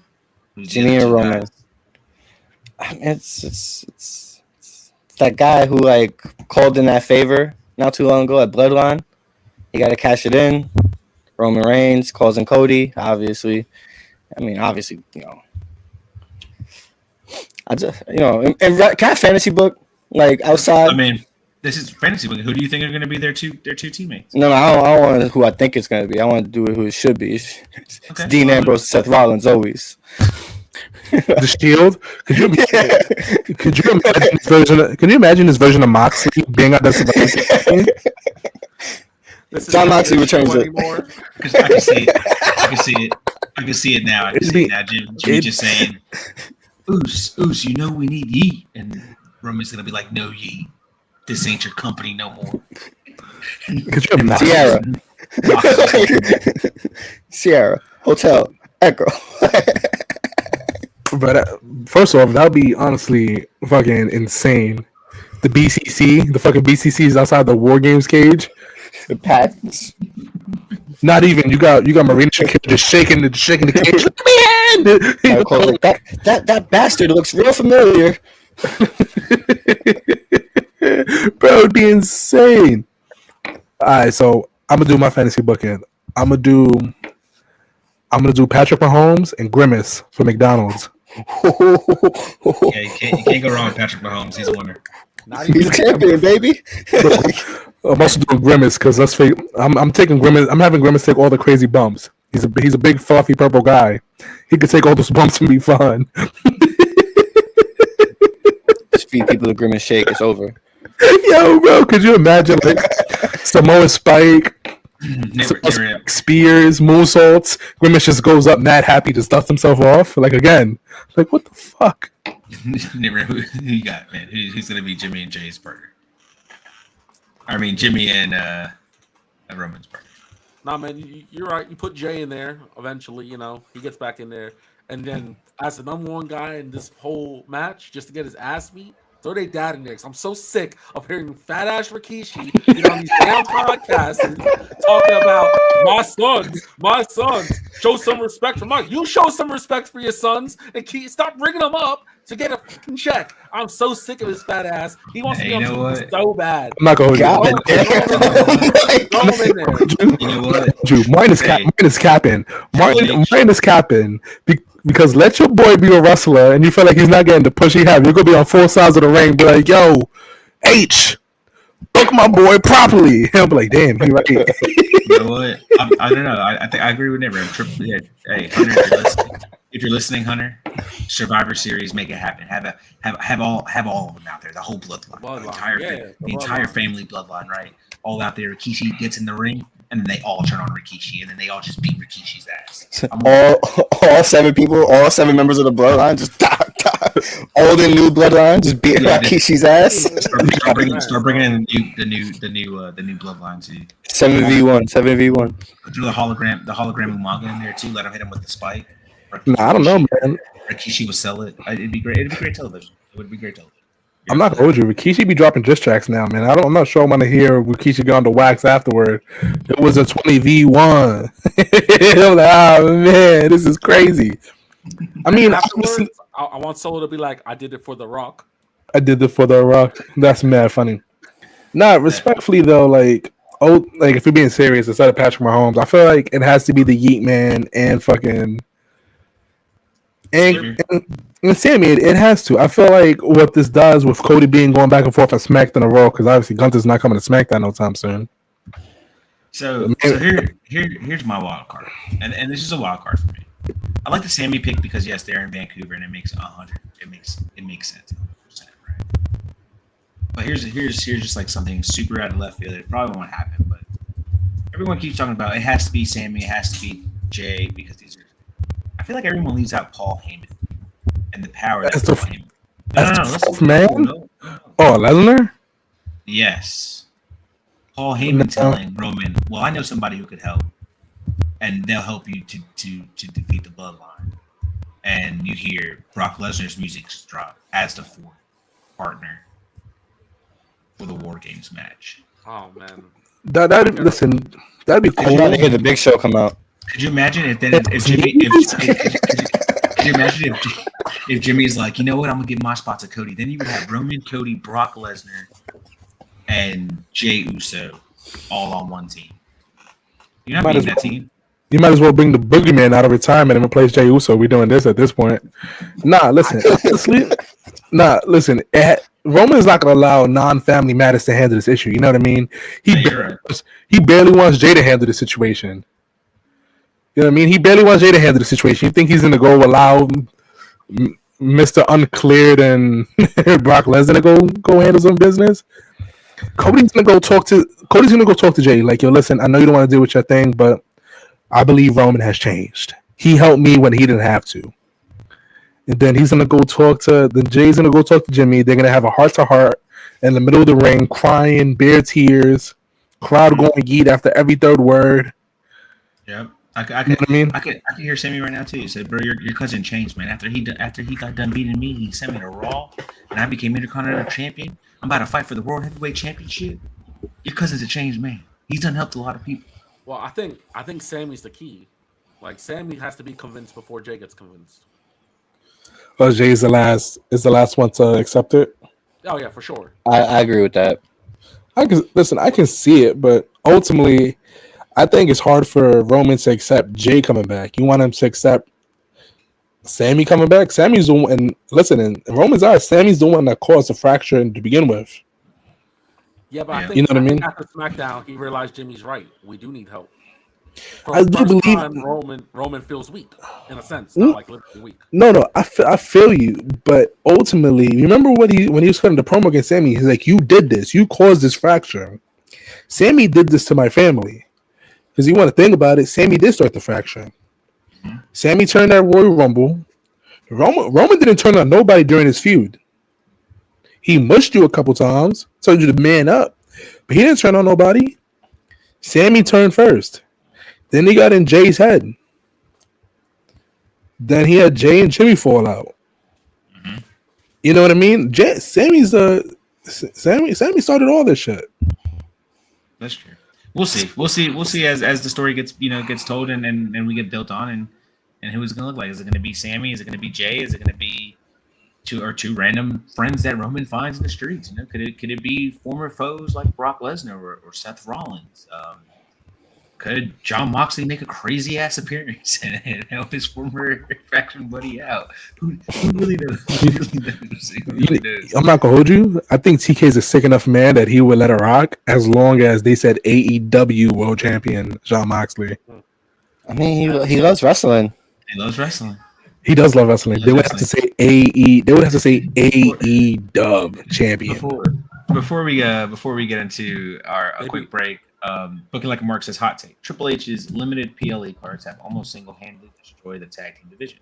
Jimmy and Roman. It's that guy who like called in that favor not too long ago at Bloodline. You got to cash it in. Roman Reigns calls in Cody. Obviously, I just and can I have fantasy book? Like outside. I mean, this is fantasy book. Who do you think are going to be their two teammates? No, I don't want who I think it's going to be. I want to do it who it should be. It's Dean Ambrose, Seth Rollins, always. The Shield. Could you imagine this version of Moxley being on the John Moxley returns it. Because I can see it now. I can see it now. Jimmy just saying, "Oos, you know we need Yeet," and Roman's gonna be like, "No, Yeet, this ain't your company no more." Could you imagine? Sierra Hotel Echo. But first off, that would be honestly fucking insane. The BCC, the fucking BCC is outside the War Games cage. The patents. Not even you got Marina Shakira just shaking the cage. That bastard looks real familiar. Bro, it'd be insane. Alright, so I'm gonna do my fantasy booking. I'm gonna do Patrick Mahomes and Grimace for McDonald's. Yeah, you can't go wrong with Patrick Mahomes. He's a winner. He's a champion, baby. I'm also doing Grimace because let's face, I'm taking Grimace. I'm having Grimace take all the crazy bumps. He's a big fluffy purple guy. He could take all those bumps and be fun. Just feed people the Grimace shake. It's over. Yo, bro, could you imagine like Samoa Spike, spears, moonsaults? Grimace just goes up mad happy to dust himself off. Like again, like what the fuck? Who you got, man? Who's gonna be Jimmy and Jay's partner? I mean, Jimmy and Roman's partner. Nah, man, you're right. You put Jay in there eventually. You know, he gets back in there, and then as the number one guy in this whole match, just to get his ass beat. Throw their dad in there. I'm so sick of hearing fat ass Rikishi get on these damn podcasts and talking about my sons. Show some respect for Mike. You show some respect for your sons and stop bringing them up to get a fucking check. I'm so sick of his fat ass. He wants to be on TV so bad. I'm not going to throw him in there. You know what? Mine is capping. Mine is capping. Because let your boy be a wrestler and you feel like he's not getting the push he have. You're going to be on full sides of the ring. Be like, yo, H, book my boy properly. He'll be like, damn, he right. You know what? I don't know. I think I agree with Niver. Hey, Hunter, if you're listening, Hunter, Survivor Series, make it happen. Have all of them out there. The whole bloodline. The entire family bloodline, right? All out there. Rikishi gets in the ring. And then they all turn on Rikishi, and then they all just beat Rikishi's ass. All 7 people, all 7 members of the bloodline, just old and new bloodline, just beating Rikishi's ass. Start bringing in the new bloodline too. 7v1. Throw the hologram Umaga in there too. Let him hit him with the spike. I don't know, man. Rikishi would sell it. It'd be great. It'd be great television. It would be great television. I'm not gonna hold you. Rikishi be dropping diss tracks now, man. I'm not sure I want to hear Rikishi go on the wax afterward. It was a 20v1. I'm like, oh man, this is crazy. I mean, I want Solo to be like, I did it for The Rock. I did it for The Rock. That's mad funny. Nah, respectfully though, like if you're being serious, instead of Patrick Mahomes, I feel like it has to be the Yeet Man and fucking and Sammy, it has to. I feel like what this does with Cody being going back and forth on SmackDown and Raw, because obviously Gunther's not coming to SmackDown no time soon. So here's my wild card, and this is a wild card for me. I like the Sammy pick because yes, they're in Vancouver and it makes 100. It makes sense, 100%, right? But here's just like something super out of left field. It probably won't happen, but everyone keeps talking about it has to be Sammy, it has to be Jay because these are. I feel like everyone leaves out Paul Heyman and the power that's Paul Heyman. No. Oh, Lesnar? Yes. Paul Heyman telling Roman, well, I know somebody who could help, and they'll help you to defeat the bloodline. And you hear Brock Lesnar's music drop as the fourth partner for the War Games match. Oh man, that'd be cool. I want to hear the Big Show come out. Could you imagine if Jimmy's like, you know what, I'm gonna give my spot to Cody. Then you would have Roman, Cody, Brock Lesnar, and Jey Uso all on one team. You're not beating that team. You might as well bring the boogeyman out of retirement and replace Jey Uso. We're doing this at this point. Listen. Roman is not going to allow non-family matters to handle this issue. You know what I mean? He barely wants Jey to handle the situation. You know what I mean? He barely wants Jey to handle the situation. You think he's going to go allow Mr. Uncleared and Brock Lesnar to go handle some business? Cody's going to go talk to Jey. Like, yo, listen, I know you don't want to deal with your thing, but I believe Roman has changed. He helped me when he didn't have to. And then Jay's going to go talk to Jimmy. They're going to have a heart-to-heart in the middle of the ring, crying, bare tears, Crowd going yeet after every third word. Yep. You know what I mean? I could hear Sammy right now too. He said, "Bro, your cousin changed, man. After he got done beating me, he sent me to Raw, and I became Intercontinental Champion. I'm about to fight for the World Heavyweight Championship. Your cousin's a changed man. He's done helped a lot of people." Well, I think Sammy's the key. Like Sammy has to be convinced before Jey gets convinced. Well, Jay is the last one to accept it. Oh yeah, for sure. I agree with that. I can see it, but ultimately, I think it's hard for Roman to accept Jey coming back. You want him to accept Sammy coming back? Sammy's the one, and listen, in Roman's eyes, Sammy's the one that caused the fracture to begin with. Yeah, but I think, you know what I mean? After SmackDown, he realized Jimmy's right. We do need help. I do believe Roman feels weak in a sense, not like literally weak. No, I feel you, but ultimately, remember when he was cutting the promo against Sammy? He's like, "You did this. You caused this fracture. Sammy did this to my family." Because you want to think about it, Sammy did start the fracture. Sammy turned that Royal Rumble. Roman didn't turn on nobody during his feud. He mushed you a couple times, told you to man up, but he didn't turn on nobody. Sammy turned first. Then he got in Jay's head. Then he had Jey and Jimmy fall out. Mm-hmm. You know what I mean? Sammy started all this shit. That's true. We'll see as the story gets told and we get built on and who it's gonna look like. Is it gonna be Sammy? Is it gonna be Jey? Is it gonna be two random friends that Roman finds in the streets? You know, could it be former foes like Brock Lesnar or Seth Rollins? Could Jon Moxley make a crazy ass appearance and help his former faction buddy out? Who really knows? I'm not gonna hold you. I think TK is a sick enough man that he would let it rock as long as they said AEW World Champion Jon Moxley. I mean, he loves wrestling. He loves wrestling. He does love wrestling. They would have to say They would have to say AEW Champion. Before we get into a quick break. Booking Like a Mark says, hot take. Triple H's limited PLE cards have almost single-handedly destroyed the tag team divisions.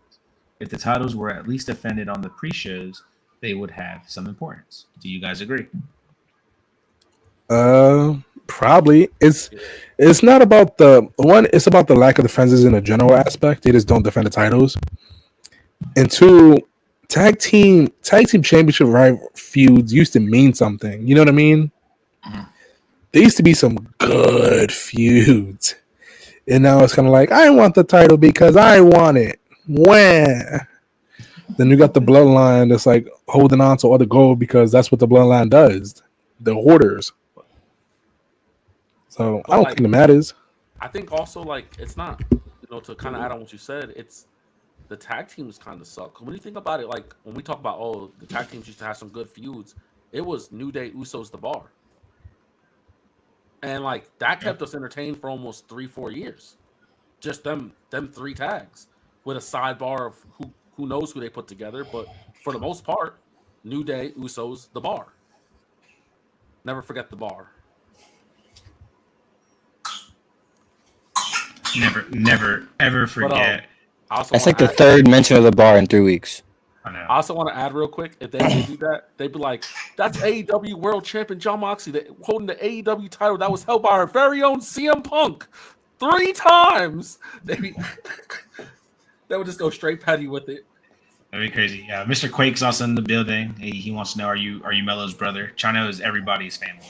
If the titles were at least defended on the pre-shows, they would have some importance. Do you guys agree? Probably. It's not about it's about the lack of defenses in a general aspect. They just don't defend the titles. And two, tag team championship rival feuds used to mean something. You know what I mean? Mm-hmm. There used to be some good feuds. And now it's kind of like, I want the title because I want it. Where? Then you got the Bloodline that's like holding on to all the gold because that's what the Bloodline does. The hoarders. So I don't think it matters. I think also it's not, to kind of add on what you said, it's the tag teams kind of suck. When you think about it, when we talk about, the tag teams used to have some good feuds, it was New Day, Usos, The Bar. And that kept us entertained for almost 3-4 years. Just them three tags with a sidebar of who knows who they put together. But for the most part, New Day, Usos, The Bar. Never forget The Bar. Never, ever forget. That's like the third mention of The Bar in 3 weeks. I also want to add real quick, if they do that, they'd be like, that's AEW World Champion Jon Moxley holding the AEW title that was held by our very own CM Punk 3 times. They would just go straight petty with it. That'd be crazy. Yeah, Mr. Quake's also in the building. He wants to know, are you Melo's brother? Chino is everybody's family.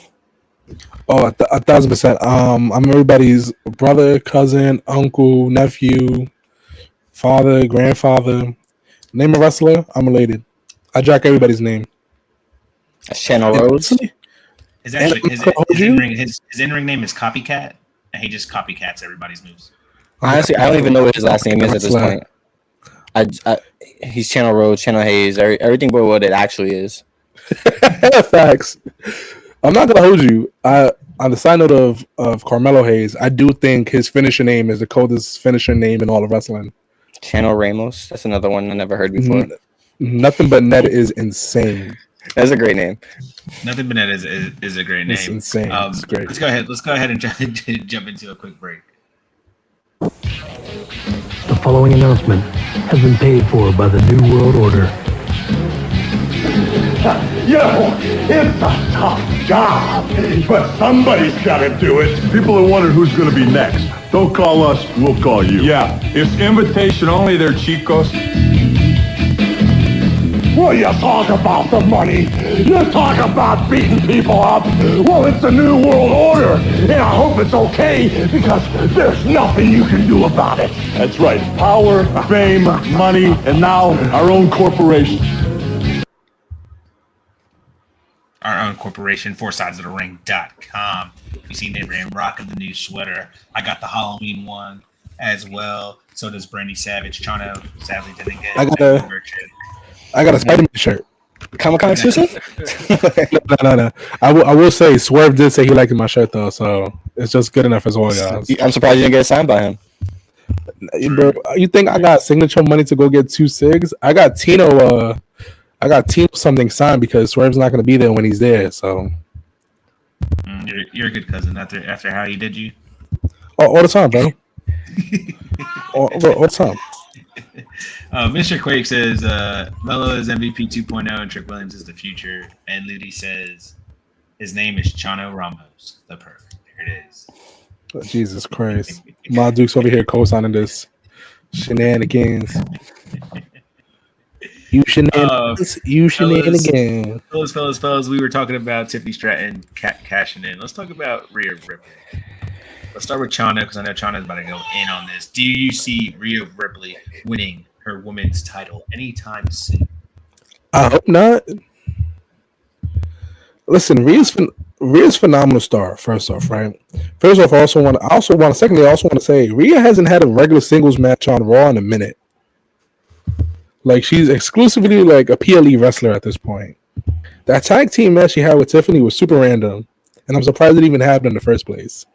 Oh, 1,000%. I'm everybody's brother, cousin, uncle, nephew, father, grandfather. Name a wrestler, I'm related. I jack everybody's name. That's Channel Rhodes. His in-ring name is Copycat, and he just copycats everybody's moves. Honestly, I don't even know what his last name is at this point. He's Channel Rhodes, Channel Hayes, everything but what it actually is. Facts. I'm not gonna hold you. On the side note of Carmelo Hayes, I do think his finisher name is the coldest finisher name in all of wrestling. Channel Ramos. That's another one I never heard before. Nothing But Net is insane. That's a great name. Nothing But Net is a great name. It's insane. It's great. Let's go ahead and jump into a quick break. The following announcement has been paid for by the New World Order. Yo, it's the top. job, but somebody's got to do it. People are wondering who's going to be next. Don't call us, we'll call you. Yeah, it's invitation only there, chicos. Well, you talk about the money. You talk about beating people up. Well, it's a new world order, and I hope it's okay because there's nothing you can do about it. That's right. Power, fame, money, and now our own corporation. Our own corporation, foursidesofthering.com. You see Abraham rocking the new sweater. I got the Halloween one as well. So does Brandy Savage. Chano sadly didn't get I got a Spider-Man shirt. Comic-Con exclusive? No. I will say Swerve did say he liked my shirt though, so it's just good enough as well, guys. I'm surprised you didn't get signed by him. Bro, you think I got signature money to go get 2 cigs? I got Tino something signed because Swerve's not going to be there when he's there. So you're a good cousin after how he did you. All the time, bro. all the time. Mr. Quake says Melo is MVP 2.0 and Trick Williams is the future. And Ludi says his name is Chano Ramos. The perfect. There it is. Oh, Jesus Christ. My Duke's over here co-signing this shenanigans. You shenanigans. Fellas, we were talking about Tiffany Stratton cashing in. Let's talk about Rhea Ripley. Let's start with Chana because I know Chana's about to go in on this. Do you see Rhea Ripley winning her women's title anytime soon? I hope not. Listen, Rhea's phenomenal star. First off, right? First off, I also want to say Rhea hasn't had a regular singles match on Raw in a minute. Like she's exclusively like a PLE wrestler at this point. That tag team match she had with Tiffany was super random, and I'm surprised it even happened in the first place.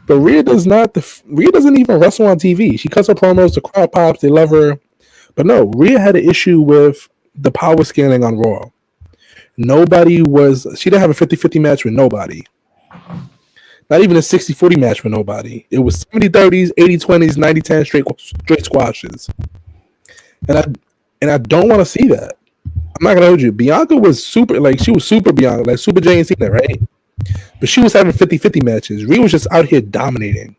But Rhea doesn't even wrestle on TV. She cuts her promos, the crowd pops, they love her. But no, Rhea had an issue with the power scaling on Raw. She didn't have a 50-50 match with nobody. Not even a 60-40 match with nobody. It was 70-30s, 80-20s, 90-10 straight squashes. And I don't want to see that. I'm not gonna hold you. Bianca was super Bianca, like Super Jay and Cena, right? But she was having 50-50 matches. Rhea was just out here dominating.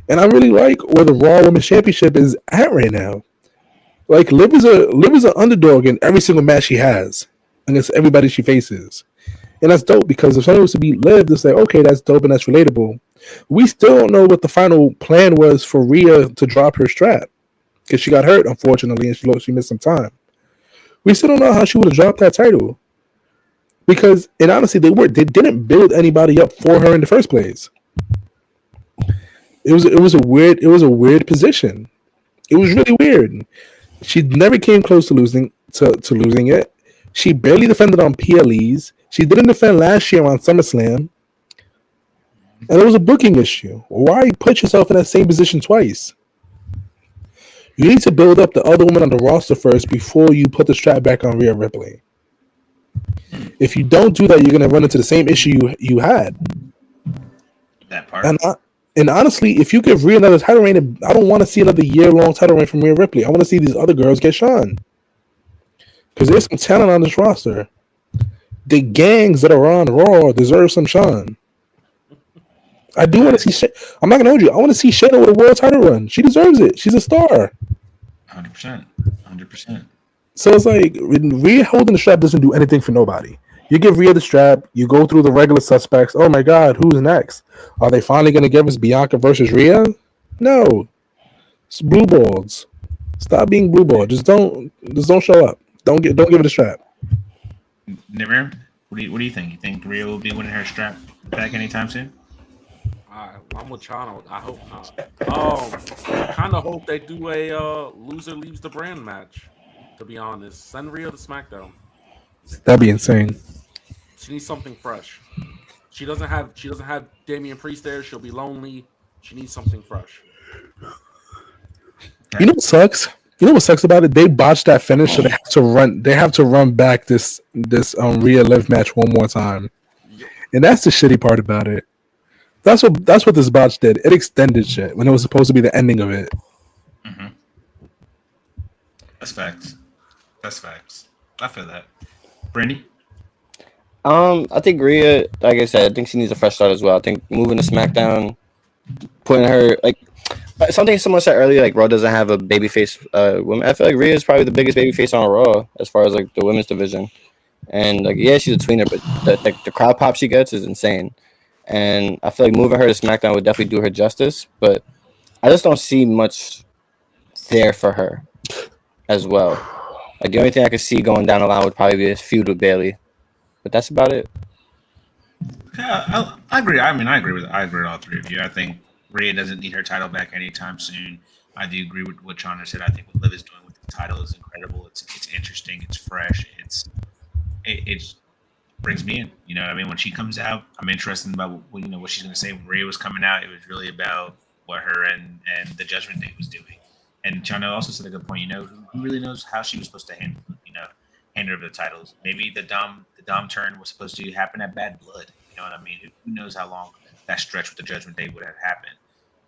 And I really like where the Raw Women's Championship is at right now. Like Liv is an underdog in every single match she has against everybody she faces. And that's dope because if someone was to beat Liv, they say, okay, that's dope and that's relatable. We still don't know what the final plan was for Rhea to drop her strap. Because she got hurt, unfortunately, and she missed some time. We still don't know how she would have dropped that title. Because, and honestly, they didn't build anybody up for her in the first place. It was a weird position. It was really weird. She never came close to losing it. She barely defended on PLEs. She didn't defend last year on SummerSlam. And it was a booking issue. Why put yourself in that same position twice? You need to build up the other women on the roster first before you put the strap back on Rhea Ripley. If you don't do that, you're going to run into the same issue you had. That part. And honestly, if you give Rhea another title reign, I don't want to see another year-long title reign from Rhea Ripley. I want to see these other girls get shine. Because there's some talent on this roster. The gangs that are on Raw deserve some shine. I do want to see. I'm not gonna hold you. I want to see Shayna with a world title run. She deserves it. She's a star. 100%. So it's like Rhea holding the strap doesn't do anything for nobody. You give Rhea the strap. You go through the regular suspects. Oh my God, who's next? Are they finally gonna give us Bianca versus Rhea? No. It's blue balls. Stop being blue ball. Just don't show up. Don't give it a strap. Never. What do you think? You think Rhea will be winning her strap back anytime soon? I'm with Chano. I hope not. I kind of hope they do a loser leaves the brand match. To be honest, send Rhea to SmackDown. That'd be insane. She needs something fresh. She doesn't have Damian Priest there. She'll be lonely. She needs something fresh. You know what sucks? You know what sucks about it? They botched that finish, so they have to run back this Rhea Liv match one more time, and that's the shitty part about it. That's what this botch did. It extended shit when it was supposed to be the ending of it. Mm-hmm. That's facts. I feel that. Brandy? I think Rhea, like I said, I think she needs a fresh start as well. I think moving to SmackDown, putting her like something someone said earlier, like Raw doesn't have a babyface woman. I feel like Rhea is probably the biggest babyface on Raw as far as like the women's division. And like yeah, she's a tweener, but the crowd pop she gets is insane. And I feel like moving her to SmackDown would definitely do her justice, but I just don't see much there for her as well. Like the only thing I could see going down the line would probably be a feud with Bayley, but that's about it. Yeah, I agree. I mean, I agree with all three of you. I think Rhea doesn't need her title back anytime soon. I do agree with what Chana said. I think what Liv is doing with the title is incredible. It's interesting. It's fresh. It brings me in. You know what I mean? When she comes out, I'm interested about what she's going to say. When Rhea was coming out, it was really about what her and the Judgment Day was doing. And Chana also said a good point. Who really knows how she was supposed to handle her the titles? Maybe the Dom turn was supposed to happen at Bad Blood. You know what I mean? Who knows how long that stretch with the Judgment Day would have happened?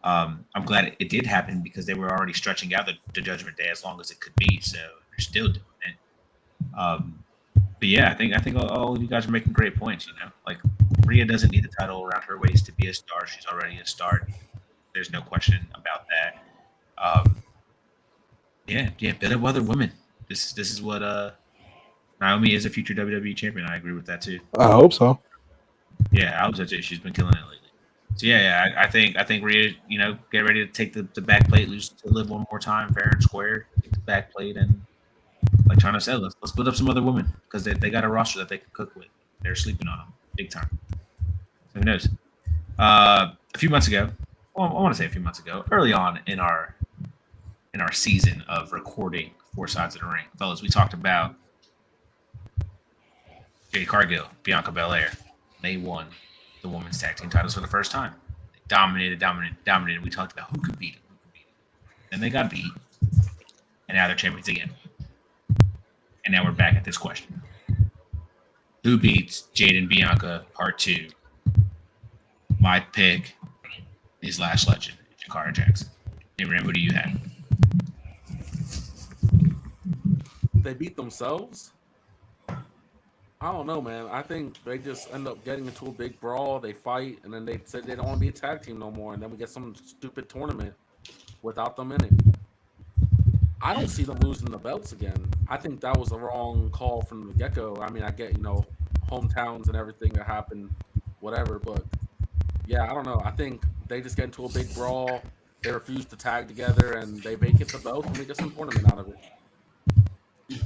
I'm glad it did happen because they were already stretching out the Judgment Day as long as it could be. So they're still doing it. But yeah, I think all of you guys are making great points. Like Rhea doesn't need the title around her waist to be a star. She's already a star. There's no question about that. Yeah, build up other women. This is what Naomi is a future WWE champion. I agree with that too. I hope so. Yeah, I hope so too. She's been killing it lately. So yeah, I think Rhea, get ready to take the back plate, lose to Liv one more time, fair and square, take the back plate, and like Chana said, let's put up some other women because they got a roster that they can cook with. They're sleeping on them big time. So who knows? A few months ago, well, I want to say a few months ago, early on in our season of recording Four Sides of the Ring, fellas, we talked about Jade Cargill, Bianca Belair. They won the women's tag team titles for the first time. They dominated. We talked about who could beat them. Then they got beat, and now they're champions again. And now we're back at this question: who beats Jade and Bianca Part 2? My pick is Lash Legend, Jakara Jackson. Hey, Ram, who do you have? They beat themselves? I don't know, man. I think they just end up getting into a big brawl. They fight, and then they say they don't want to be a tag team no more. And then we get some stupid tournament without them in it. I don't see them losing the belts again. I think that was the wrong call from the get-go. I mean, I get, hometowns and everything that happened, whatever. But, yeah, I don't know. I think they just get into a big brawl. They refuse to tag together, and they vacate the belt, and we get some tournament out of it.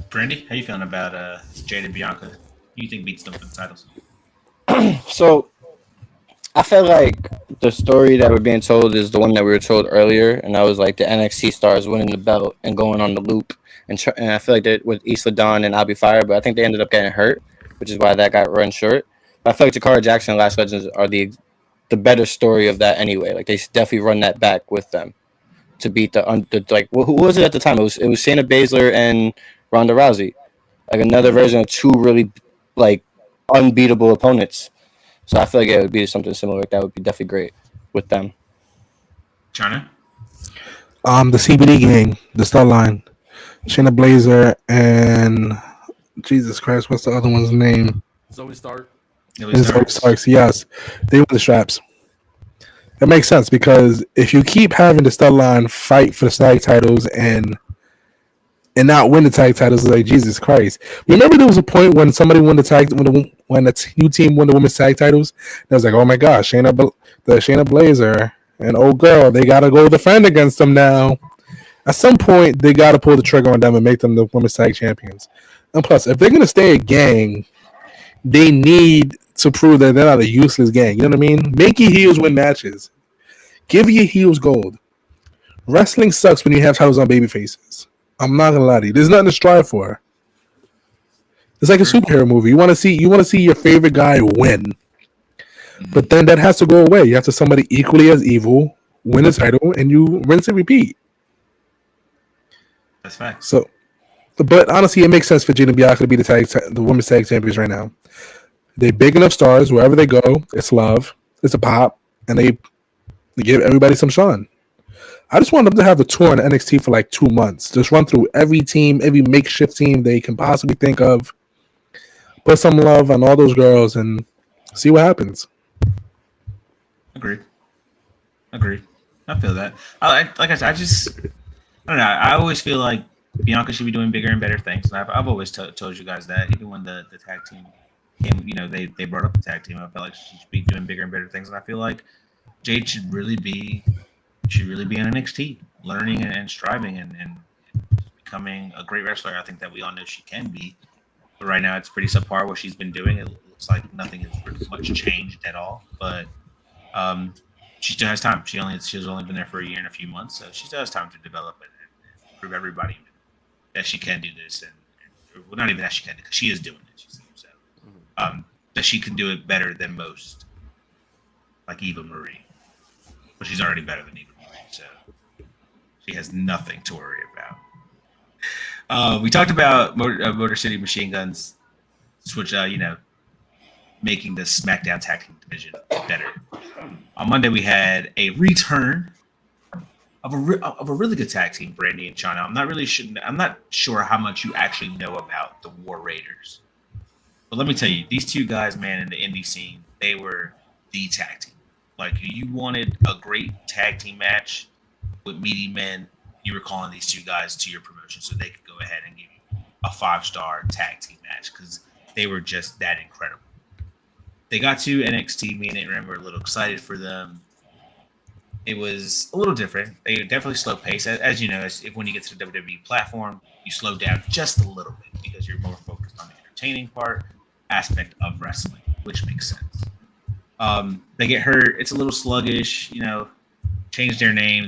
Brandy, how you feeling about Jade and Bianca? Who do you think beats them for the titles? So I feel like the story that we're being told is the one that we were told earlier, and that was like the NXT stars winning the belt and going on the loop. And I feel like that with Isla Dawn and Abi Fire, but I think they ended up getting hurt, which is why that got run short. But I feel like Jakara Jackson and Lash Legends are the better story of that anyway. Like they should definitely run that back with them to beat the who was it at the time? It was Shayna Baszler and Ronda Rousey, like another version of two really like unbeatable opponents. So I feel like it would be something similar like that would be definitely great with them. China? The CBD gang, the Bloodline, Shayna Baszler and Jesus Christ, what's the other one's name? Zoe Stark. Zoe Starks, yes. They win the straps. That makes sense because if you keep having the Bloodline fight for the tag titles and not win the tag titles, like Jesus Christ. Remember there was a point when somebody won the tag when the new team won the women's tag titles. It was like, oh my gosh, Shayna Baszler and old girl, they gotta go defend against them now. At some point, they gotta pull the trigger on them and make them the women's tag champions. And plus, if they're gonna stay a gang, they need to prove that they're not a useless gang. You know what I mean? Make your heels win matches. Give your heels gold. Wrestling sucks when you have titles on baby faces. I'm not gonna lie to you. There's nothing to strive for. It's like a superhero movie. You want to see your favorite guy win, but then that has to go away. You have to somebody equally as evil win a title, and you rinse and repeat. That's fact. So, but honestly, it makes sense for Jade and Bianca to be the women's tag champions right now. They're big enough stars. Wherever they go, it's love, it's a pop, and they give everybody some shine. I just want them to have the tour on NXT for like 2 months. Just run through every team, every makeshift team they can possibly think of. put some love on all those girls and see what happens. Agreed. I feel that. Like I said, I don't know. I always feel like Bianca should be doing bigger and better things. And I've always told you guys that. Even when the tag team came, they brought up the tag team. I felt like she should be doing bigger and better things. And I feel like Jade should really be in NXT, learning and striving and becoming a great wrestler. I think that we all know she can be. But right now, it's pretty subpar what she's been doing. It looks like nothing has pretty much changed at all. But she still has time. She's only been there for a year and a few months, so she still has time to develop and prove everybody that she can do this. And well, not even that she can, because she is doing it. So that she can do it better than most, like Eva Marie. But she's already better than Eva Marie, so she has nothing to worry about. We talked about Motor City Machine Guns, which making the SmackDown Tag Team division better. On Monday, we had a return of a really good tag team, Brandy and China. I'm not sure how much you actually know about the War Raiders, but let me tell you, these two guys, man, in the indie scene, they were the tag team. Like, you wanted a great tag team match with meaty men, you were calling these two guys to your promotion so they could go ahead and give you a 5-star tag team match, because they were just that incredible. They got to NXT. Me and Aaron were a little excited for them. It was a little different. They definitely slow pace. As you know, when you get to the WWE platform, you slow down just a little bit because you're more focused on the entertaining aspect of wrestling, which makes sense. They get hurt. It's a little sluggish. Change their name.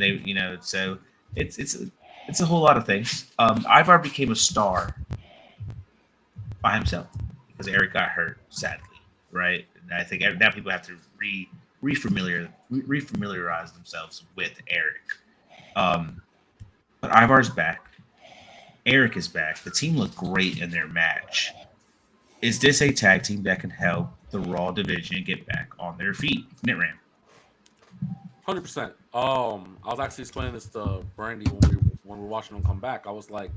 So it's a whole lot of things. Ivar became a star by himself because Eric got hurt, sadly, right? And I think now people have to refamiliarize themselves with Eric. But Ivar's back. Eric is back. The team looked great in their match. Is this a tag team that can help the Raw division get back on their feet? Nitram. 100%. I was actually explaining this to Brandy when we were watching them come back. I was like,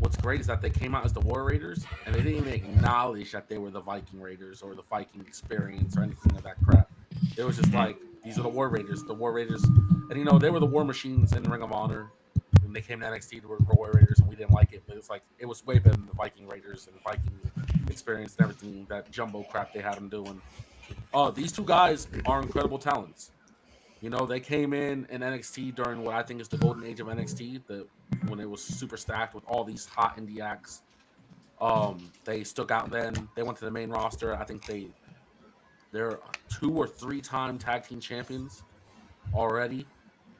what's great is that they came out as the War Raiders, and they didn't even acknowledge that they were the Viking Raiders or the Viking Experience or anything of that crap. It was just like, these are the War Raiders. The War Raiders, and they were the War Machines in Ring of Honor. When they came to NXT, they were the War Raiders, and we didn't like it. But it's like, it was way better than the Viking Raiders and the Viking Experience and everything, that jumbo crap they had them doing. These two guys are incredible talents. They came in NXT during what I think is the golden age of NXT, when it was super stacked with all these hot indie acts. They stuck out then. They went to the main roster. I think they're 2 or 3-time tag team champions already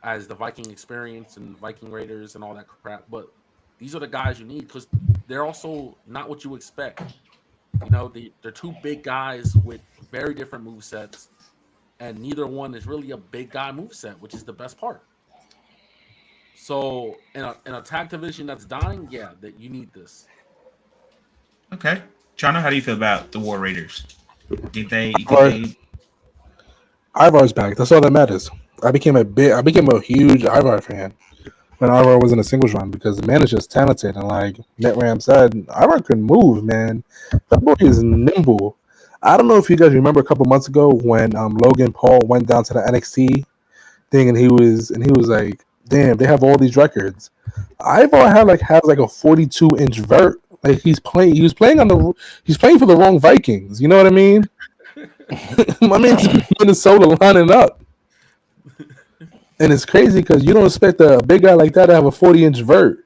as the Viking Experience and Viking Raiders and all that crap. But these are the guys you need because they're also not what you expect. They're 2 big guys with very different movesets, and neither one is really a big guy moveset, which is the best part. So in a tag division that's dying, yeah, that you need this. Okay. Chana, how do you feel about the War Raiders? Ivar's back. That's all that matters. I became a huge Ivar fan when Ivar was in a singles run because the man is just talented, and like NetRam said, Ivar can move, man. That boy is nimble. I don't know if you guys remember a couple months ago when Logan Paul went down to the NXT thing, and he was like, "Damn, they have all these records." Ivar has like a 42-inch vert. Like he's playing for the wrong Vikings. You know what I mean? My man's Minnesota lining up, and it's crazy because you don't expect a big guy like that to have a 40-inch vert.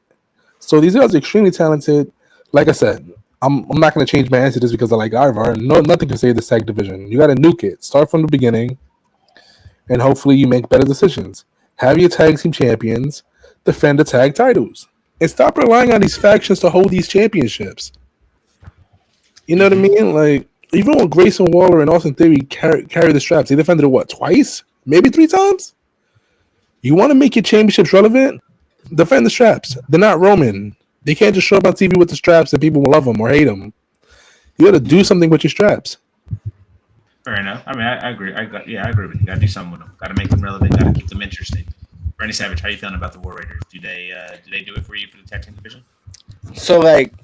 So these guys are extremely talented. Like I said, I'm not going to change my answer just because I like Ivar. Nothing can save the tag division. You got to nuke it. Start from the beginning, and hopefully you make better decisions. Have your tag team champions defend the tag titles, and stop relying on these factions to hold these championships. You know what I mean? Like, even when Grayson Waller and Austin Theory carry the straps, they defended it, twice? Maybe 3 times? You want to make your championships relevant? Defend the straps. They're not Roman. They can't just show up on TV with the straps and people will love them or hate them. You got to do something with your straps. Fair enough. I mean, I agree. I agree with you. Got to do something with them. Got to make them relevant. Got to keep them interesting. Randy Savage, how you feeling about the War Raiders? Do they do it for you for the tag team division? So, like,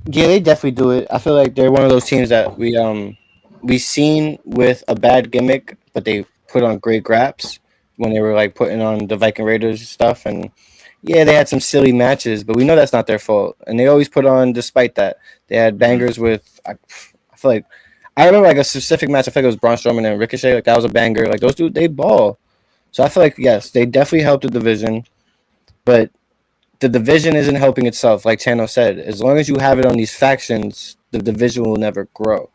Yeah, they definitely do it. I feel like they're one of those teams that we seen with a bad gimmick, but they put on great graps when they were like putting on the Viking Raiders stuff. And yeah, they had some silly matches, but we know that's not their fault. And they always put on, despite that, they had bangers with. I feel like I remember like a specific match. I think it was Braun Strowman and Ricochet. Like that was a banger. Like those dudes, they ball. So I feel like yes, they definitely helped the division, but the division isn't helping itself. Like Chano said, as long as you have it on these factions, the division will never grow.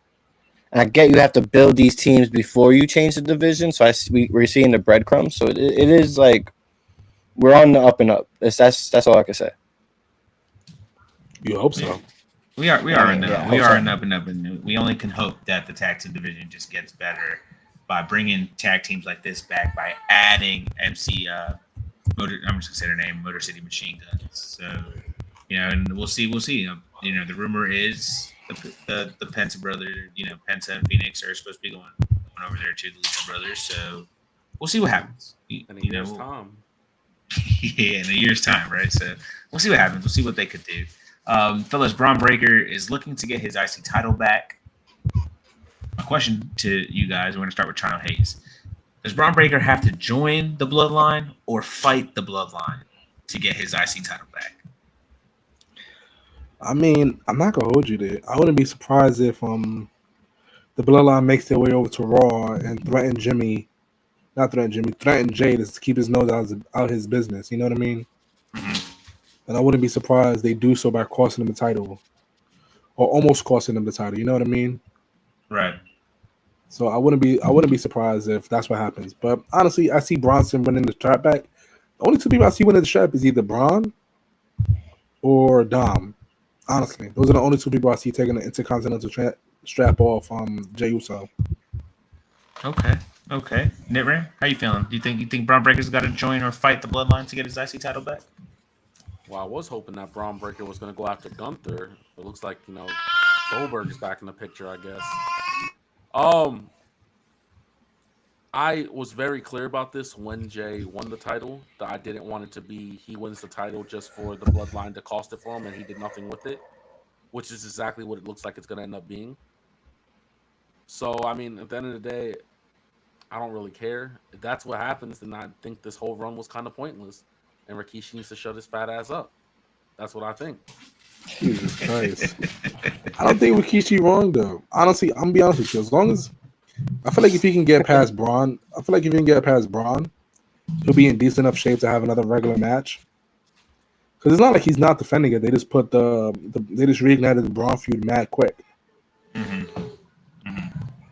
And I get you have to build these teams before you change the division. So we're seeing the breadcrumbs. So it is like we're on the up and up. That's all I can say. You hope so. We are in the Yeah, we hope are so. in up and up, and we only can hope that the tag team division just gets better by bringing tag teams like this back by adding MC Motor. I'm just gonna say their name, Motor City Machine Guns. So and we'll see. The rumor is the Penta brother, Penta and Phoenix are supposed to be going over there to the Lucha brothers. So we'll see what happens. In a year's time. Yeah, in a year's time, right? So we'll see what happens. We'll see what they could do. Fellas, Bron Breakker is looking to get his IC title back. My question to you guys, we're going to start with Chino Hayes. Does Bron Breakker have to join the Bloodline or fight the Bloodline to get his IC title back? I mean, I'm not gonna hold you there. I wouldn't be surprised if the Bloodline makes their way over to Raw and threaten Jay to keep his nose out his business. You know what I mean? Mm-hmm. And I wouldn't be surprised they do so by costing him the title, or almost costing him the title. You know what I mean? Right. So I wouldn't be surprised if that's what happens. But honestly, I see Bronson winning the strap back. The only two people I see winning the strap is either Braun or Dom. Honestly, those are the only two people I see taking the Intercontinental strap off Jey Uso. Okay. Nitram, how you feeling? Do you think Bron Breakker's got to join or fight the Bloodline to get his IC title back? Well, I was hoping that Bron Breakker was going to go after Gunther. It looks like Goldberg is back in the picture, I guess. I was very clear about this when Jay won the title, that I didn't want it to be he wins the title just for the Bloodline to cost it for him and he did nothing with it, which is exactly what it looks like it's going to end up being. So, I mean, at the end of the day, I don't really care. If that's what happens, then I think this whole run was kind of pointless and Rikishi needs to shut his fat ass up. That's what I think. Jesus Christ. I don't think Rikishi wrong, though. Honestly, I'm going to be honest with you. As long as I feel like if he can get past Braun, he'll be in decent enough shape to have another regular match. Because it's not like he's not defending it. They just put they just reignited the Braun feud mad quick. Mm-hmm.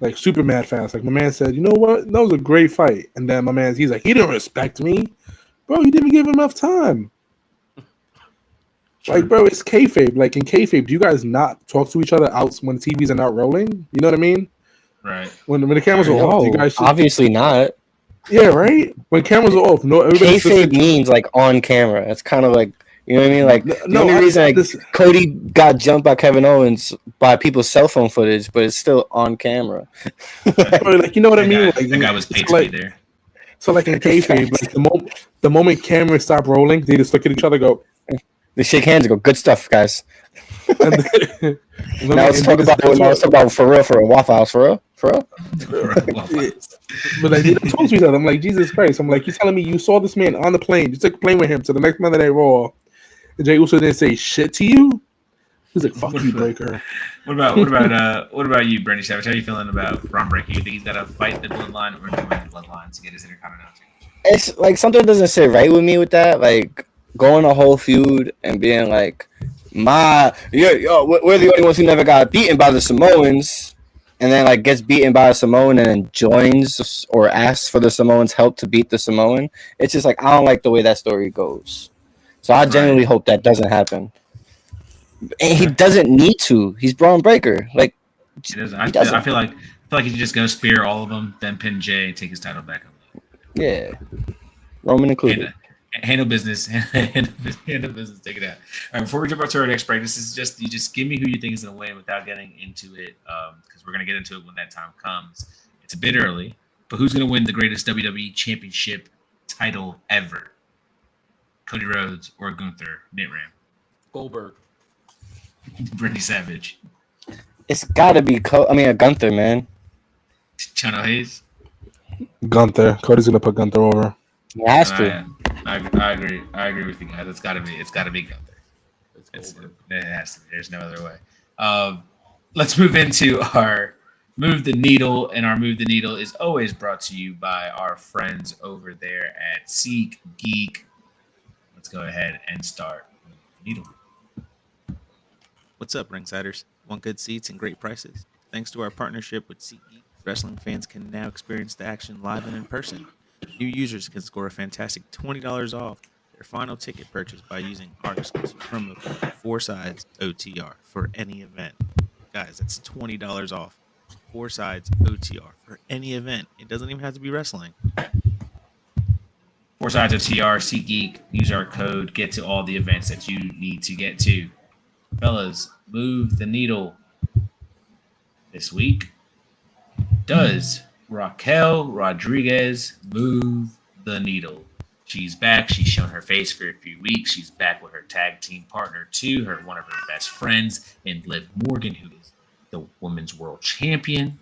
Like super mad fast. Like my man said, you know what? That was a great fight. And then he's like, he didn't respect me. Bro, you didn't give him enough time. Like, bro, it's kayfabe. Like in kayfabe, do you guys not talk to each other out when TVs are not rolling? You know what I mean? Right. When the cameras are off, you guys should... obviously not. Yeah, right. When cameras are off, no. Kayfabe means like on camera. That's kind of like, you know what I mean? Like the only reason Cody got jumped by Kevin Owens by people's cell phone footage, but it's still on camera. Like, you know what I mean? Like, that guy was paid to be there. So like in kayfabe, like the moment cameras stop rolling, they just look at each other, go. They shake hands and go, "Good stuff, guys." Now let's talk about for real Waffle House for real. But like they don't talk to each other. I'm like, Jesus Christ. I'm like, you telling me you saw this man on the plane, you took a plane with him to the next Monday Night Raw, and Jey Uso didn't say shit to you? He's like, fuck you, Breaker. What about you, Brandy Savage? How are you feeling about Bron Breakker? You think he's got to fight the Bloodline or join the Bloodline to get his Intercontinental Championship? It's like something doesn't sit right with me with that. Like going a whole feud and being like, we're the only ones who never got beaten by the Samoans, and then like gets beaten by a Samoan and then joins or asks for the Samoans' help to beat the Samoan. It's just like I don't like the way that story goes. So I genuinely hope that doesn't happen. And he doesn't need to. He's Bron Breakker. Like he doesn't. I feel like he's just gonna spear all of them, then pin Jay and take his title back. Yeah, Roman included. Handle business. Handle business. Take it out. All right, before we jump up to our next break, this is just give me who you think is going to win without getting into it, because we're going to get into it when that time comes. It's a bit early, but who's going to win the greatest WWE Championship title ever? Cody Rhodes or Gunther? Nitram. Goldberg. Brittany Savage. It's gotta be Gunther, man. Chano Hayes. Gunther. Cody's gonna put Gunther over. He has to. I agree. I agree with you guys. It's gotta be Gunther. It has to be. There's no other way. Let's move into our Move the Needle, and our Move the Needle is always brought to you by our friends over there at SeatGeek. Let's go ahead and start Move the Needle. What's up, Ringsiders? Want good seats and great prices? Thanks to our partnership with SeatGeek, wrestling fans can now experience the action live and in person. New users can score a fantastic $20 off their final ticket purchase by using our exclusive promo code 4Sides OTR for any event. Guys, that's $20 off. 4Sides OTR for any event. It doesn't even have to be wrestling. 4Sides OTR, SeatGeek. Use our code. Get to all the events that you need to get to. Fellas, Move the Needle. This week, does Raquel Rodriguez move the needle? She's back. She's shown her face for a few weeks. She's back with her tag team partner too, one of her best friends, in Liv Morgan, who is the women's world champion.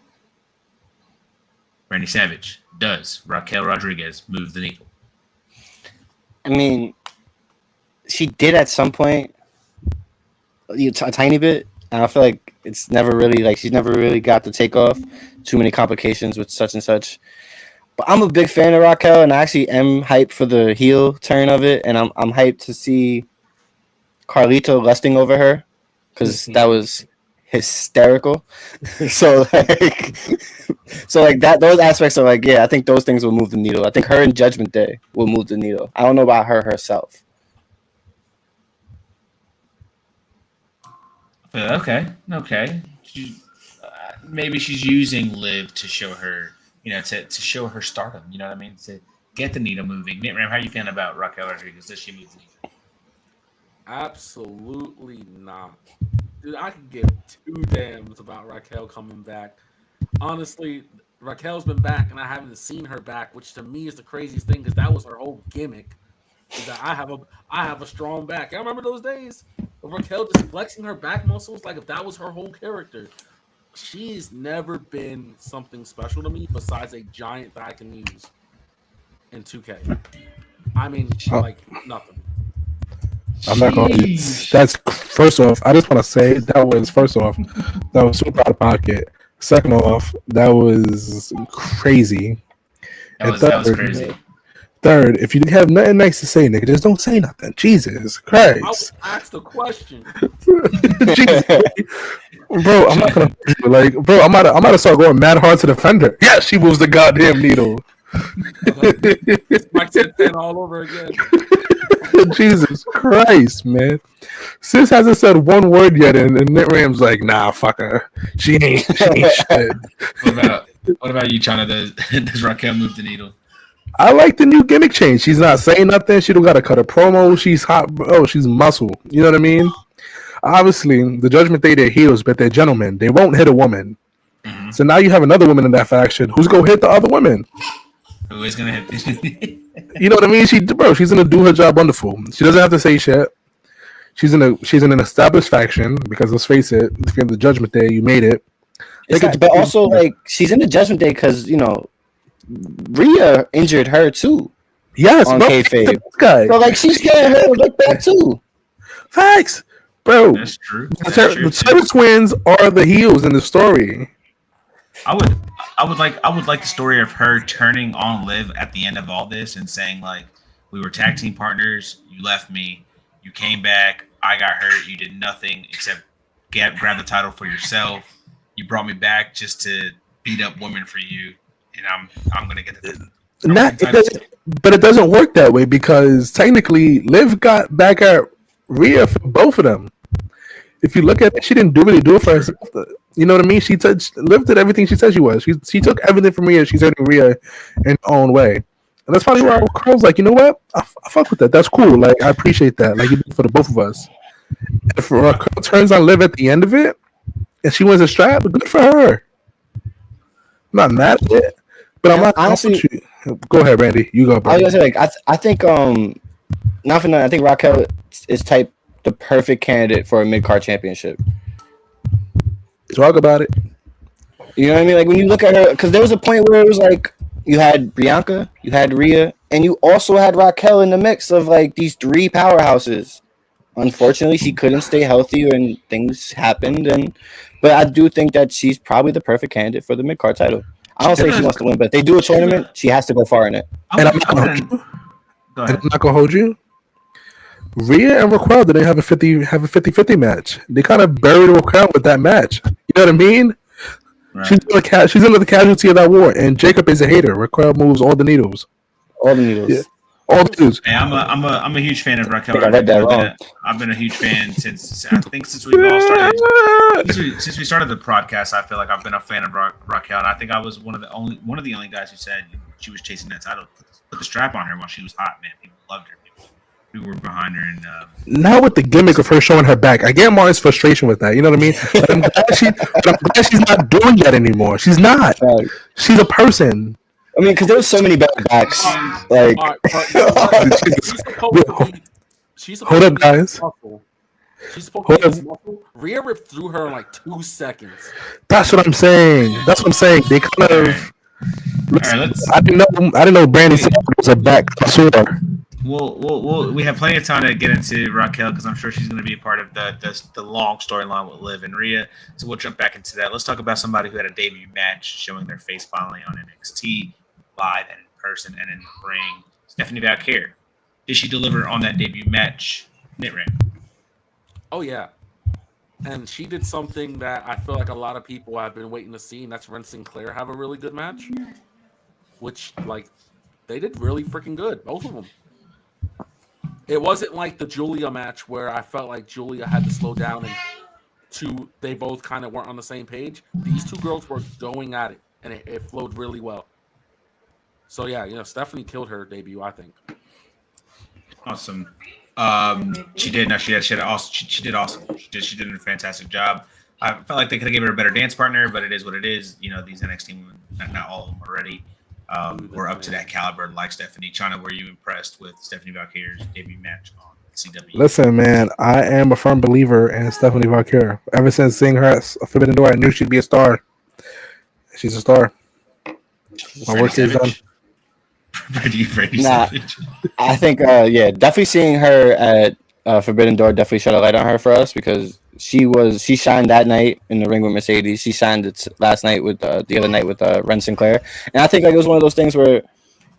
Randy Savage, does Raquel Rodriguez move the needle? I mean, she did at some point, a tiny bit. And I feel like it's never really she's never really got to take off. Too many complications with such and such. But I'm a big fan of Raquel, and I actually am hyped for the heel turn of it. And I'm hyped to see Carlito lusting over her, because that was hysterical. so that those aspects are I think those things will move the needle. I think her and Judgment Day will move the needle. I don't know about her herself. Okay. Maybe she's using Liv to show her, to show her stardom. You know what I mean? To get the needle moving. Nick Ram, how are you feeling about Raquel Rodriguez? Does she move the needle? Absolutely not. Dude, I can give two damns about Raquel coming back. Honestly, Raquel's been back, and I haven't seen her back, which to me is the craziest thing, because that was her whole gimmick. Is that I have a strong back. I remember those days of Raquel just flexing her back muscles, like if that was her whole character. She's never been something special to me besides a giant that I can use in 2K. I mean, nothing. I'm not going to. That's first off. I just want to say that was super out of pocket. Second off, that was crazy. That was crazy. Third, if you have nothing nice to say, nigga, just don't say nothing. Jesus Christ. I asked a question. Jesus. Bro, I'm not gonna bro. I'm about to start going mad hard to defend her. Yeah, she moves the goddamn needle. Mike 10 all over again. Jesus Christ, man. Sis hasn't said one word yet, and Nick Ram's like, nah, fuck her. She ain't shit. What about you, Chana? Does Raquel move the needle? I like the new gimmick change. She's not saying nothing. She don't got to cut a promo. She's hot, bro. She's muscle. You know what I mean? Obviously, the Judgment Day, they're heels, but they're gentlemen. They won't hit a woman. Mm-hmm. So now you have another woman in that faction. Who's going to hit the other women? Who is going to hit this? You know what I mean? She's going to do her job wonderful. She doesn't have to say shit. She's in an established faction, because let's face it, if you have the Judgment Day, you made it. But also, she's in the Judgment Day because, Rhea injured her too. Yes, on bro. kayfabe. So she's getting her look back too. Facts, bro. That's true. The Turtle Twins are the heels in the story. I would like the story of her turning on Liv at the end of all this and saying, we were tag team partners. You left me. You came back. I got hurt. You did nothing except grab the title for yourself. You brought me back just to beat up women for you. And I'm gonna get it. But it doesn't work that way, because technically Liv got back at Rhea for both of them. If you look at it, she didn't really do it for herself. You know what I mean? Liv did everything she said she was. She took everything from Rhea. She's hurting Rhea in her own way. And that's probably why Carl's like, you know what? I fuck with that. That's cool. I appreciate that. You did for the both of us. If Raquel turns on Liv at the end of it and she wins a strap, good for her. I'm not mad at it. But I'm not honestly. Go ahead, Randy. You go, bro. I was gonna say, I think not for nothing. I think Raquel is type the perfect candidate for a mid-card championship. Talk about it. You know what I mean? Like when you look at her, because there was a point where it was like you had Bianca, you had Rhea, and you also had Raquel in the mix of like these three powerhouses. Unfortunately, she couldn't stay healthy when things happened, but I do think that she's probably the perfect candidate for the mid-card title. I don't say she wants to win, but if they do a tournament, she has to go far in it. And I'm not gonna hold you. Rhea and Raquel didn't have a 50-50 match. They kind of buried Raquel with that match. You know what I mean? Right. She's under the casualty of that war, and Jacob is a hater. Raquel moves all the needles. All the needles. Yeah. All the needles. Hey, I'm a huge fan of Raquel. I read that wrong. I've been a huge fan since we all started. Since we started the podcast, I feel like I've been a fan of Raquel, and I think I was one of the only guys who said she was chasing that title. Put the strap on her while she was hot, man. People loved her. People were behind her, and now with the gimmick of her showing her back, I get Martin's frustration with that. You know what I mean? But I'm glad she's not doing that anymore. She's not. She's a person. I mean, because there was so many better backs. Like, hold up, guys. She's supposed to be muscle. Rhea ripped through her in like 2 seconds. That's what I'm saying. They kind of. Right, I didn't know Brandon was a back. We have plenty of time to get into Raquel because I'm sure she's going to be a part of the long storyline with Liv and Rhea. So we'll jump back into that. Let's talk about somebody who had a debut match showing their face finally on NXT, live and in person and in the ring. Stephanie Valkyrie. Did she deliver on that debut match? Knit-Ring. Oh, yeah. And she did something that I feel like a lot of people have been waiting to see, and that's Ren Sinclair have a really good match. Which, like, they did really freaking good, both of them. It wasn't like the Julia match where I felt like Julia had to slow down and they both kind of weren't on the same page. These two girls were going at it, and it flowed really well. So, yeah, Stephanie killed her debut, I think. Awesome. She did. No, she did awesome. She did awesome. She did a fantastic job. I felt like they could have given her a better dance partner, but it is what it is. These NXT women, not all of them already, were up to that caliber. Like Stephanie. China, were you impressed with Stephanie Valkyrie's debut match on CW? Listen, man, I am a firm believer in Stephanie Valkyrie. Ever since seeing her at Forbidden Door, I knew she'd be a star. She's a star. My work is done. I think, definitely seeing her at Forbidden Door definitely shed a light on her for us because she shined that night in the ring with Mercedes. She shined it last night with the other night with Ren Sinclair, and I think like it was one of those things where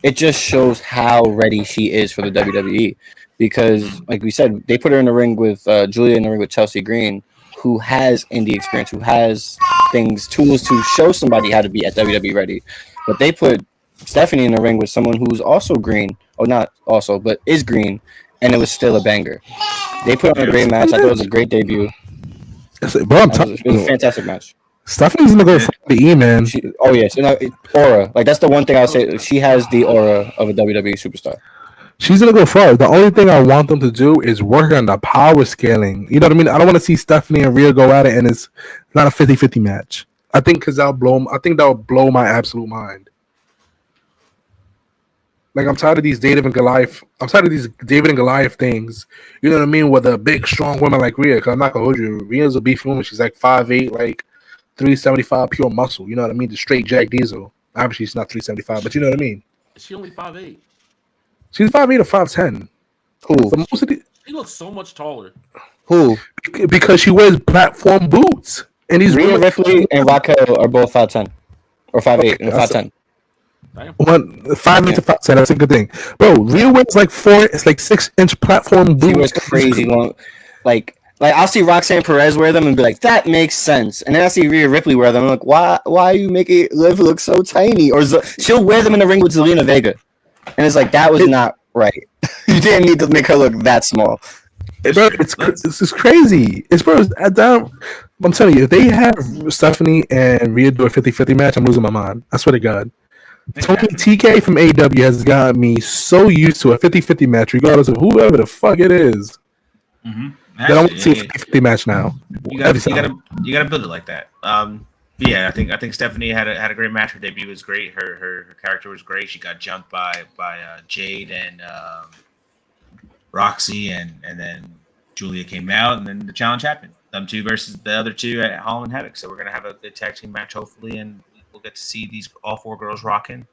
it just shows how ready she is for the WWE because, like we said, they put her in the ring with Julia in the ring with Chelsea Green, who has indie experience, who has tools to show somebody how to be at WWE ready, but they put Stephanie in the ring with someone who's also green, or not also, but is green, and it was still a banger. They put on a great match. I thought it was a great debut. It was a fantastic match. Stephanie's gonna go for the E, man. Aura. Like that's the one thing I'll say. She has the aura of a WWE superstar. She's gonna go far. The only thing I want them to do is work on the power scaling. You know what I mean? I don't want to see Stephanie and Rhea go at it, and it's not a 50-50 match. I think that will blow my absolute mind. Like, I'm tired of these David and Goliath. I'm tired of these David and Goliath things. You know what I mean? With a big, strong woman like Rhea. Because I'm not going to hold you. Rhea's a beefy woman. She's like 5'8", like 375 pure muscle. You know what I mean? The straight Jack Diesel. Obviously, she's not 375, but you know what I mean? Is she only 5'8"? She's 5'8" or 5'10". Who? She looks so much taller. Who? Because she wears platform boots. And these Rhea Ripley and Raquel are both 5'10". Or 5'8" and 5'10". 5'8" to 5'10". That's a good thing, bro. Rhea wears like 6-inch platform boots. She wears crazy long, like I'll see Roxanne Perez wear them and be like, that makes sense. And then I see Rhea Ripley wear them. I'm like, why are you making Liv look so tiny? Or she'll wear them in the ring with Zelina Vega, and it's like that was not right. You didn't need to make her look that small. Bro, it's crazy. I'm telling you, if they have Stephanie and Rhea do a 50-50 match, I'm losing my mind. I swear to God. Tony TK from AEW has got me so used to a 50-50 match, regardless of whoever the fuck it is. Mm-hmm. I don't want to see a 50-50 match now. You gotta build it like that. Yeah, I think Stephanie had a great match. Her debut was great. Her character was great. She got jumped by Jade and Roxy, and then Julia came out, and then the challenge happened. Them two versus the other two at Halloween Havoc. So we're gonna have a good tag team match, hopefully, and we'll get to see these all 4 girls rocking.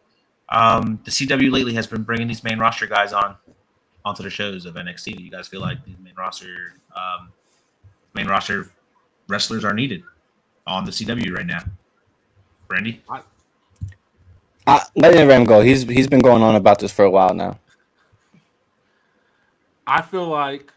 The CW lately has been bringing these main roster guys onto the shows of NXT. Do you guys feel like these main roster wrestlers are needed on the CW right now? Brandy? Letting Ram go. He's been going on about this for a while now. I feel like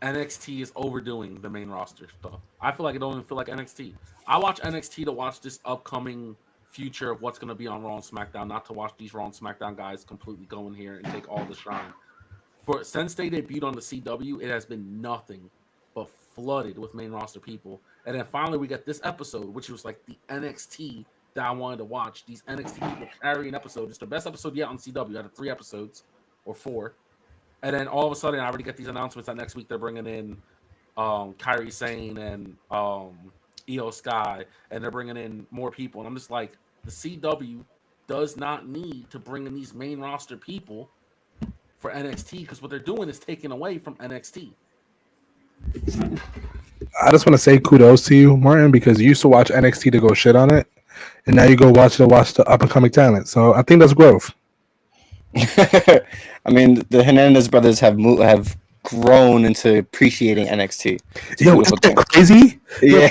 NXT is overdoing the main roster stuff. I feel like it don't even feel like NXT. I watch NXT to watch this upcoming future of what's going to be on Raw and SmackDown, not to watch these Raw and SmackDown guys completely go in here and take all the shine. Since they debuted on the CW, it has been nothing but flooded with main roster people. And then finally we got this episode, which was like the NXT that I wanted to watch. These NXT people carry an episode. It's the best episode yet on CW out of 3 episodes or 4. And then all of a sudden, I already get these announcements that next week they're bringing in Kairi Sane and Io Sky, and they're bringing in more people. And I'm just like, the CW does not need to bring in these main roster people for NXT, because what they're doing is taking away from NXT. I just want to say kudos to you, Martin, because you used to watch NXT to go shit on it, and now you go watch the up and coming talent. So I think that's growth. I mean, the Hernandez brothers have grown into appreciating NXT. Yo, isn't that crazy? Yeah.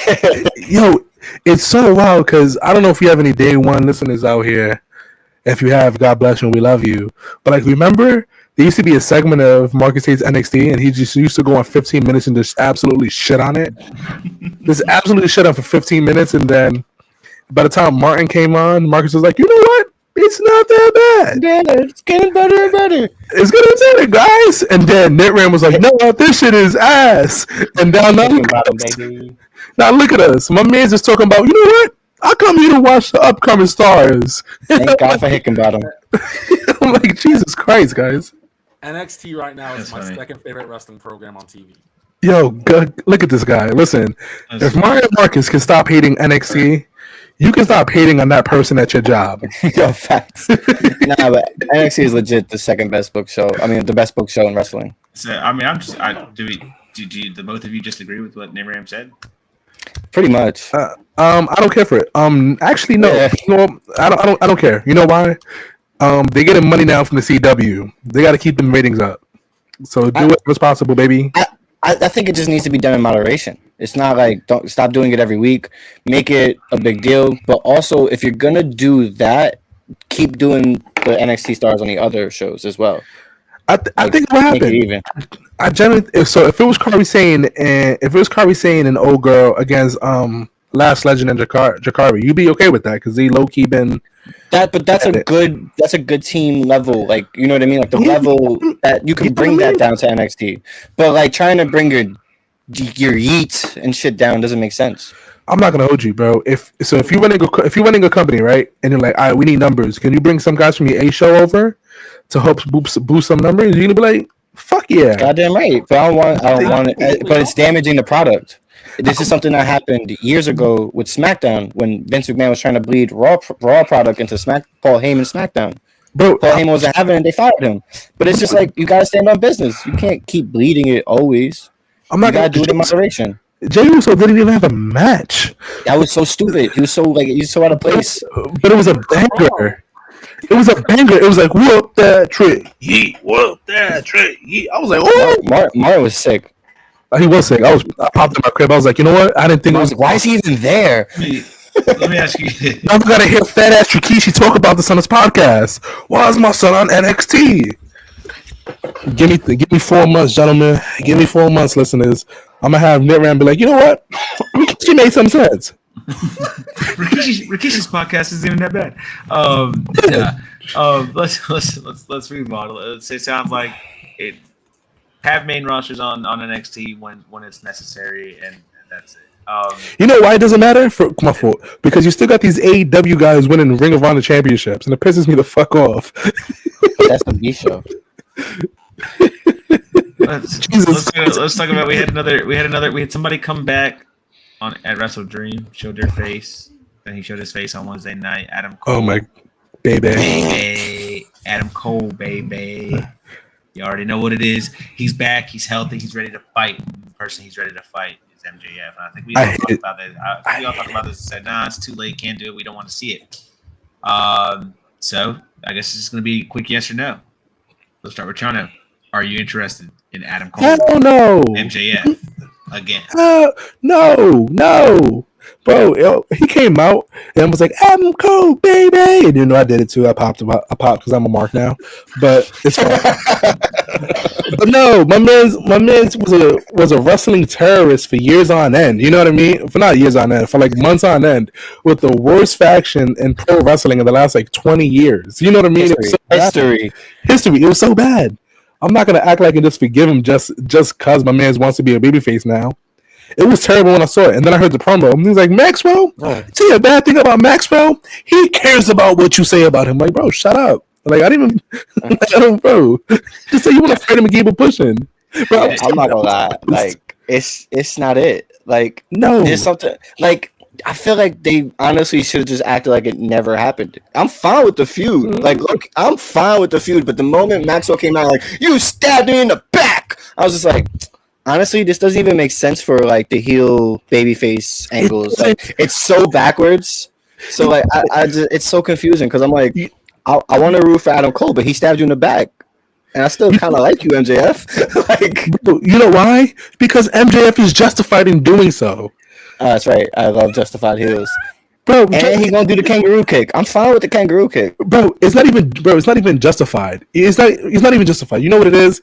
Yo, it's so wild because I don't know if you have any day one listeners out here. If you have, God bless you and we love you. But like, remember, there used to be a segment of Marcus Tate's NXT, and he just used to go on 15 minutes and just absolutely shit on it. Just absolutely shit on for 15 minutes, and then by the time Martin came on, Marcus was like, you know what? It's not that bad. Yeah, it's getting better and better. It's getting better, guys. And then Nitram was like, no, this shit is ass. And now look at us. Now look at us. My man's just talking about, you know what? I come here to watch the upcoming stars. Thank God for Hickenbottom. I'm like, Jesus Christ, guys. NXT right now is That's my funny. second favorite wrestling program on TV. Yo, look at this guy. Listen, if Mario Marcus can stop hating NXT, you can stop hating on that person at your job. Yo, facts. But NXT is legit the second best book show. I mean, the best book show in wrestling. So do the both of you just agree with what Nimram said? Pretty much. I don't care for it. Actually, no. Yeah. No, I don't care. You know why? They're getting money now from the CW. They got to keep them ratings up. So do whatever's possible, baby. I think it just needs to be done in moderation. It's not like don't stop doing it every week. Make it a big deal. But also, if you're gonna do that, keep doing the NXT stars on the other shows as well. I think what happened. Even. I generally if it was Kairi Sane and old girl against Last Legend and Jakara, you'd be okay with that because they low key been that. But that's a good team level. Like, you know what I mean? Like the level that you can bring that down to NXT. But like trying to bring your yeet and shit down doesn't make sense. I'm not gonna hold you, bro. If you're running a company, right, and you're like, all right, we need numbers. Can you bring some guys from your A show over to help boost some numbers? You're gonna be like, fuck yeah, goddamn right. But I don't want it. But it's damaging the product. This is something that happened years ago with SmackDown when Vince McMahon was trying to bleed Raw product into Paul Heyman SmackDown. Bro, Paul Heyman wasn't having it, and they fired him. But it's just like you gotta stand on business. You can't keep bleeding it always. You gotta do it in moderation. Jey Uso didn't even have a match. That was so stupid. He was so out of place. But it was a banger. It was a banger. It was like, whoop that trick. Yeet, whoop that trick. Yeet. I was like, oh. Mario was sick. He was sick. I popped in my crib. I was like, you know what? I didn't think it was. Why is he even there? Let me ask you. I'm gonna hear fat ass Rikishi talk about this on his podcast. Why is my son on NXT? Give me 4 months, gentlemen. Give me 4 months, listeners. I'm gonna have Nitram be like, you know what? Rikishi made some sense. Rikishi's podcast isn't even that bad. Let's move on. It sounds like it. Have main rosters on NXT when it's necessary, and that's it. You know why it doesn't matter? For my fault. Because you still got these AEW guys winning Ring of Honor championships, and it pisses me the fuck off. That's the B show. Let's talk about we had somebody come back at WrestleDream, showed their face. Then he showed his face on Wednesday night. Adam Cole. Oh my baby. Adam Cole, baby. You already know what it is. He's back. He's healthy. He's ready to fight. The person he's ready to fight is MJF. And I think we all talked about that. I think we all talked about this and said, nah, it's too late. Can't do it. We don't want to see it. So I guess it's going to be a quick yes or no. Let's start with Chano. Are you interested in Adam Cole? Hell no. MJF again. No. Bro, he came out and was like, Adam Cole, baby. And you know I did it too. I popped because I'm a mark now. But it's fine. But no, my man was a wrestling terrorist for years on end. You know what I mean? For not years on end, for like months on end, with the worst faction in pro wrestling in the last like 20 years. You know what I mean? History. It was so bad. I'm not gonna act like and just forgive him just cause my man wants to be a babyface now. It was terrible when I saw it, and then I heard the promo. And he's like, Maxwell, see a bad thing about Maxwell? He cares about what you say about him. Like, bro, shut up. Like, I didn't even, bro. Just say you want to fight him and keep it pushing. Bro, I'm not gonna lie. Like, it's not it. Like, no, there's something. Like, I feel like they honestly should have just acted like it never happened. I'm fine with the feud. Like, look, I'm fine with the feud. But the moment Maxwell came out, like, you stabbed me in the back, I was just like, honestly, this doesn't even make sense for like the heel babyface angles. Like, it's so backwards. So like, I just, it's so confusing because I'm like, I want to root for Adam Cole, but he stabbed you in the back, and I still kind of like you, MJF. Like, you know why? Because MJF is justified in doing so. That's right. I love justified heels. Bro, and he's gonna do the kangaroo kick. I'm fine with the kangaroo kick. Bro, it's not even justified. It's not even justified. You know what it is?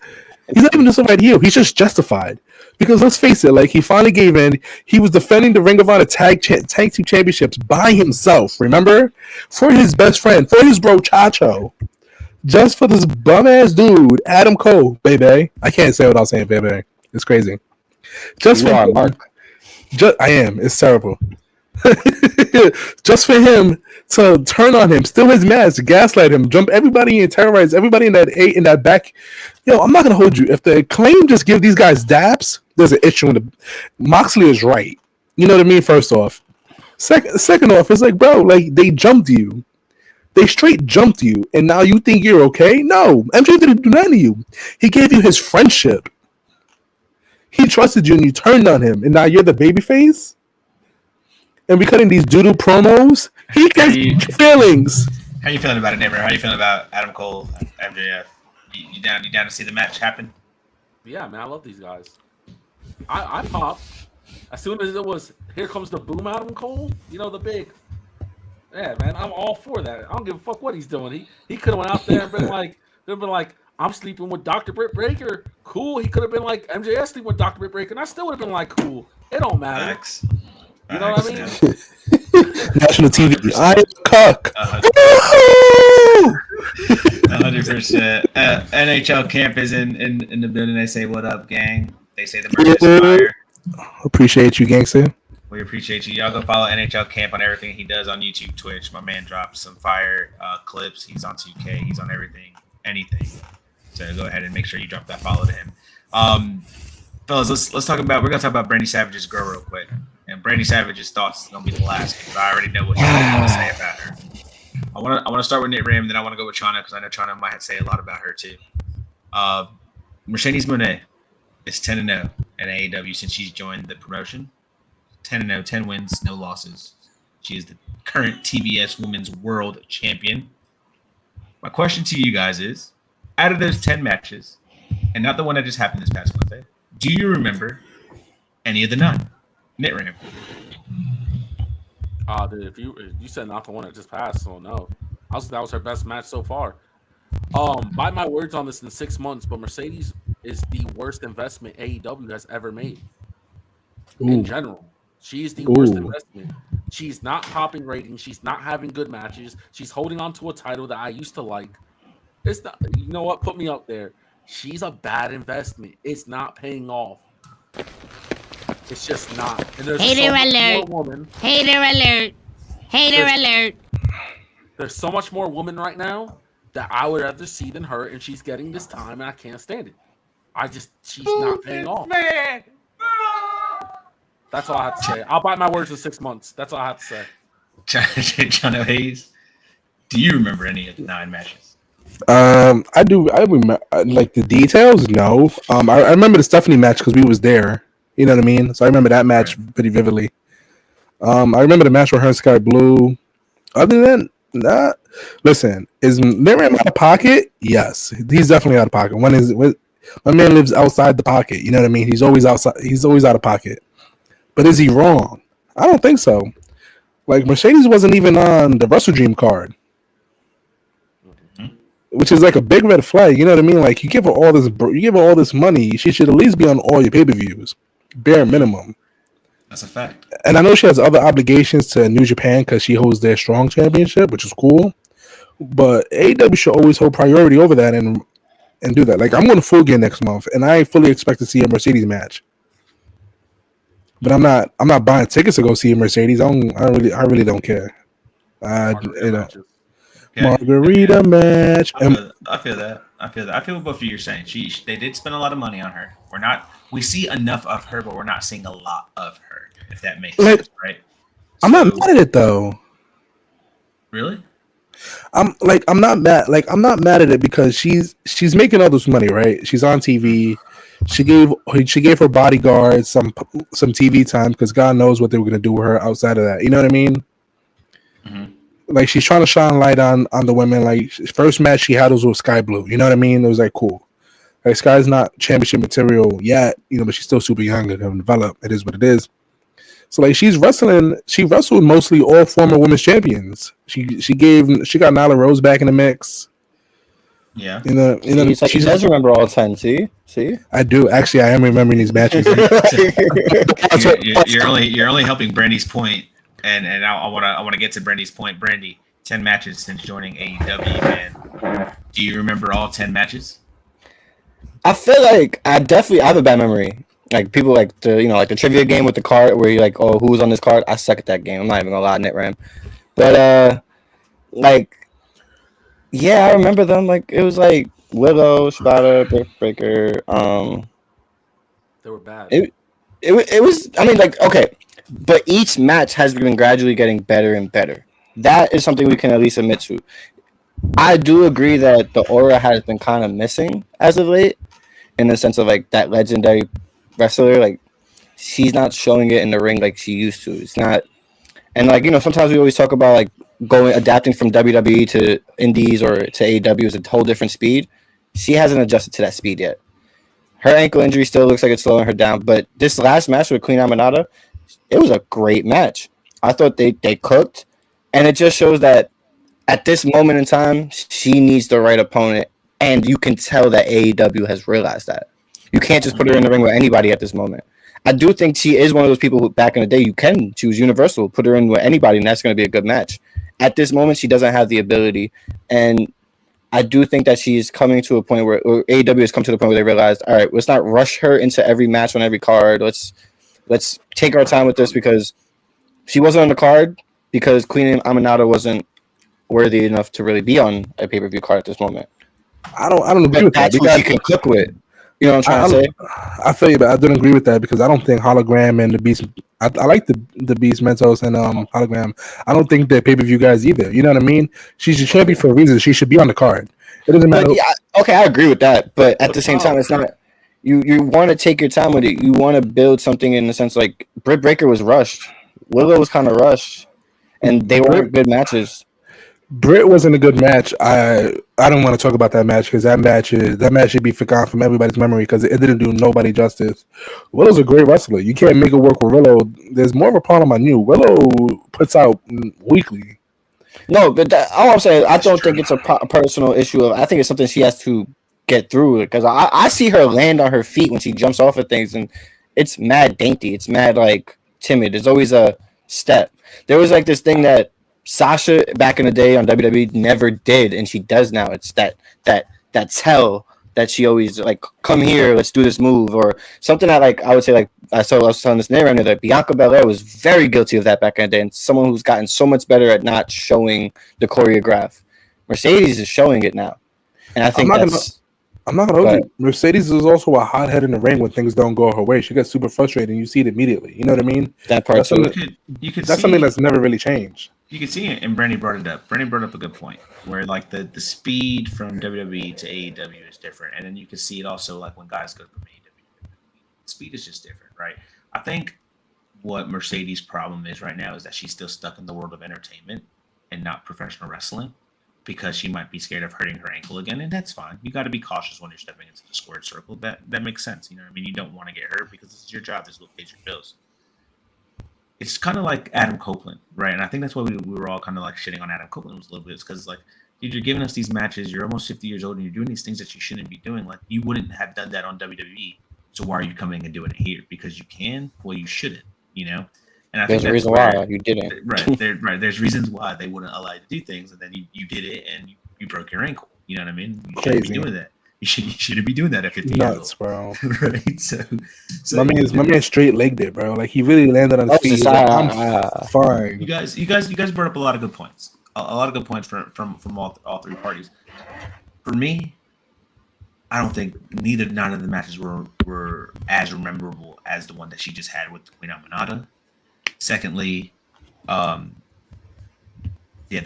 He's not even justified heel. He's just justified. Because let's face it, like, he finally gave in. He was defending the Ring of Honor tag team championships by himself, remember? For his best friend, for his bro Chacho. Just for this bum-ass dude, Adam Cole, baby. I can't say it without saying baby. It's crazy. Just for him. I am. It's terrible. Just for him to turn on him, steal his mask, gaslight him, jump everybody and terrorize everybody in that back. Yo, I'm not gonna hold you. If the Acclaim just give these guys daps, there's an issue. Moxley is right. You know what I mean? First off, second off, it's like, bro, like, they jumped you. They straight jumped you, and now you think you're okay? No, MJ didn't do nothing to you. He gave you his friendship. He trusted you, and you turned on him, and now you're the babyface. And we cutting these doodle promos. He gets feelings. How you feeling about it, neighbor? How you feeling about Adam Cole, MJF? You down to see the match happen? Yeah, man, I love these guys. I popped as soon as it was, here comes the boom Adam Cole. You know, the big. Yeah, man, I'm all for that. I don't give a fuck what he's doing. He could have went out there and been like, I'm sleeping with Dr. Britt Breaker. Cool. He could have been like, MJF sleeping with Dr. Britt Breaker, and I still would have been like, cool. It don't matter. Facts. You know what I mean? National TV. I am cook. 100%. NHL camp is in the building. They say, "What up, gang?" They say the merch is fire. Appreciate you, gangster. We appreciate you. Y'all go follow NHL Camp on everything he does on YouTube, Twitch. My man drops some fire clips. He's on 2K. He's on anything. So go ahead and make sure you drop that follow to him. Fellas, let's talk about. We're gonna talk about Brandy Savage's girl real quick. And Brandy Savage's thoughts is gonna be the last because I already know what she's going to say about her. I want to start with Nate Ram, then I want to go with Chana because I know Chana might say a lot about her too. Mercedes Moné is 10-0 in AEW since she's joined the promotion. 10-0, 10 wins, no losses. She is the current TBS Women's World Champion. My question to you guys is, out of those 10 matches, and not the one that just happened this past Wednesday, do you remember any of the 9? Nate Ram. Dude, if you said not the one that just passed, so no. That was her best match so far. Buy my words on this in 6 months, but Mercedes is the worst investment AEW has ever made. In general. She's the worst investment. She's not popping ratings. She's not having good matches. She's holding on to a title that I used to like. It's not, you know what? Put me up there. She's a bad investment. It's not paying off. It's just not. And there's Hater so alert. more woman. Hater alert. Hater alert. There's so much more woman right now that I would rather see than her, and she's getting this time, and I can't stand it. She's not paying off. Man. That's all I have to say. I'll bite my words in 6 months. That's all I have to say. John Hayes, do you remember any of the 9 matches? I do. I remember like the details. No, I remember the Stephanie match because we was there. You know what I mean? So I remember that match pretty vividly. I remember the match with her and Sky Blue. Other than that, listen, is Miriam out of pocket? Yes, he's definitely out of pocket. My man lives outside the pocket. You know what I mean? He's always outside. He's always out of pocket. But is he wrong? I don't think so. Like Mercedes wasn't even on the WrestleDream card, which is like a big red flag. You know what I mean? Like you give her all this money, she should at least be on all your pay-per-views, bare minimum. That's a fact. And I know she has other obligations to New Japan because she holds their Strong Championship, which is cool. But AEW should always hold priority over that and do that. Like I'm going to Full Gear next month, and I fully expect to see a Mercedes match. But I'm not buying tickets to go see a Mercedes. I really don't care. Margarita match. I feel that. I feel both of you are saying. They did spend a lot of money on her. We see enough of her, but we're not seeing a lot of her. If that makes sense, right? I'm not mad at it though. Really? I'm not mad. Like I'm not mad at it because she's making all this money, right? She's on TV. She gave her bodyguards some TV time because God knows what they were gonna do with her outside of that. You know what I mean? Mm-hmm. Like she's trying to shine light on the women. Like first match she had was with Sky Blue. You know what I mean? It was like cool. Like Sky's not championship material yet, you know, but she's still super young and can develop. It is what it is. So like she's wrestling. She wrestled mostly all former women's champions. She got Nyla Rose back in the mix. Yeah. You know, she does remember all the time. See, I do actually. I am remembering these matches. you're only helping Brandy's point, and I want to get to Brandy's point. Brandy, 10 matches since joining AEW, man. Do you remember all 10 matches? I feel like I have a bad memory. Like people like the trivia game with the card where you're like, oh, who's on this card? I suck at that game. I'm not even gonna lie, NetRam. But yeah, I remember them. Like it was like Willow, Shibata, Breakker. They were bad. It was. I mean, like okay, but each match has been gradually getting better and better. That is something we can at least admit to. I do agree that the aura has been kind of missing as of late, in the sense of like that legendary wrestler. Like she's not showing it in the ring like she used to. It's not, and like sometimes we always talk about like adapting from WWE to Indies or to AEW is a whole different speed. She hasn't adjusted to that speed yet. Her ankle injury still looks like it's slowing her down. But this last match with Queen Aminata, it was a great match. I thought they cooked, and it just shows that at this moment in time, she needs the right opponent, and you can tell that AEW has realized that. You can't just put her in the ring with anybody at this moment. I do think she is one of those people who, back in the day, you can choose Universal, put her in with anybody, and that's going to be a good match. At this moment, she doesn't have the ability, and I do think that she's coming to a point where AEW has come to the point where they realized, all right, let's not rush her into every match on every card. Let's take our time with this because she wasn't on the card because Queen Aminata wasn't worthy enough to really be on a pay-per-view card at this moment. I don't agree with that. That's what you can cook with. You know what I'm trying to say? I feel you, but I don't agree with that because I don't think Hologram and the Beast. I like the Beast Mentos and Hologram. I don't think they're pay-per-view guys either. You know what I mean? She's a champion for a reason. She should be on the card. It doesn't matter. Yeah, okay, I agree with that, but at the same time, it's not. You want to take your time with it. You want to build something in the sense like Britt Breakker was rushed. Willow was kind of rushed, and they weren't good matches. Britt wasn't a good match. I don't want to talk about that match because that match should be forgotten from everybody's memory because it didn't do nobody justice. Willow's a great wrestler. You can't make it work with Willow. There's more of a problem on you. Willow puts out weekly. No, but all I'm saying, I don't think it's a personal issue. I think it's something she has to get through because I see her land on her feet when she jumps off of things, and it's mad dainty. It's mad like timid. There's always a step. There was like this thing that Sasha back in the day on WWE never did, and she does now. It's that tell that she always like, come here, let's do this move, or something that like I would say like I was telling this name that Bianca Belair was very guilty of that back in the day, and someone who's gotten so much better at not showing the choreograph. Mercedes is showing it now, and I think I'm not gonna hold you. Mercedes is also a hothead in the ring when things don't go her way. She gets super frustrated, and you see it immediately. You know what I mean? That part. That's something that's never really changed. you can see it, and Brandy brought it up. Brandy brought up a good point where like the speed from WWE to AEW is different, and then you can see it also like when guys go from AEW. Speed is just different, right? I think what Mercedes' problem is right now is that she's still stuck in the world of entertainment and not professional wrestling because she might be scared of hurting her ankle again, and that's fine. You got to be cautious when you're stepping into the squared circle. That makes sense. You know what I mean? You don't want to get hurt because this is your job. This is what pays your bills. It's kind of like Adam Copeland, right? And I think that's why we were all kind of like shitting on Adam Copeland a little bit. It's because like, dude, you're giving us these matches. You're almost 50 years old, and you're doing these things that you shouldn't be doing. Like, you wouldn't have done that on WWE. So why are you coming and doing it here? Because you can? Well, you shouldn't, you know? And I think There's a reason why you didn't. Right. There's reasons why they wouldn't allow you to do things, and then you did it, and you broke your ankle. You know what I mean? You shouldn't be doing that. You shouldn't be doing that at 50 years old. Bro. Right? So my man straight legged it, bro. Like, he really landed on his feet. He's like, I'm fine. You guys brought up a lot of good points. A lot of good points from all three parties. For me, I don't think none of the matches were as memorable as the one that she just had with Queen Aminata. Secondly, the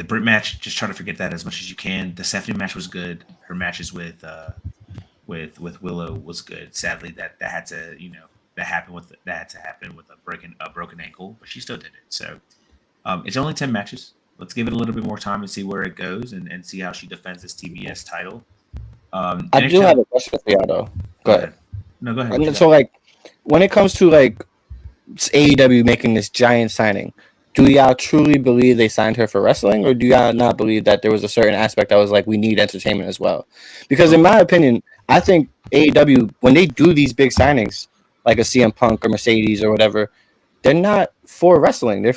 Britt match, just try to forget that as much as you can. The Stephanie match was good. Her matches with Willow was good. Sadly, that had to happen with a broken ankle, but she still did it. So it's only 10 matches. Let's give it a little bit more time and see where it goes and see how she defends this TBS title. I do have a question for y'all though. Go ahead. No, go ahead. So like, when it comes to like AEW making this giant signing, do y'all truly believe they signed her for wrestling, or do y'all not believe that there was a certain aspect that was like, we need entertainment as well? Because in my opinion, I think AEW, when they do these big signings, like a CM Punk or Mercedes or whatever, they're not for wrestling. They're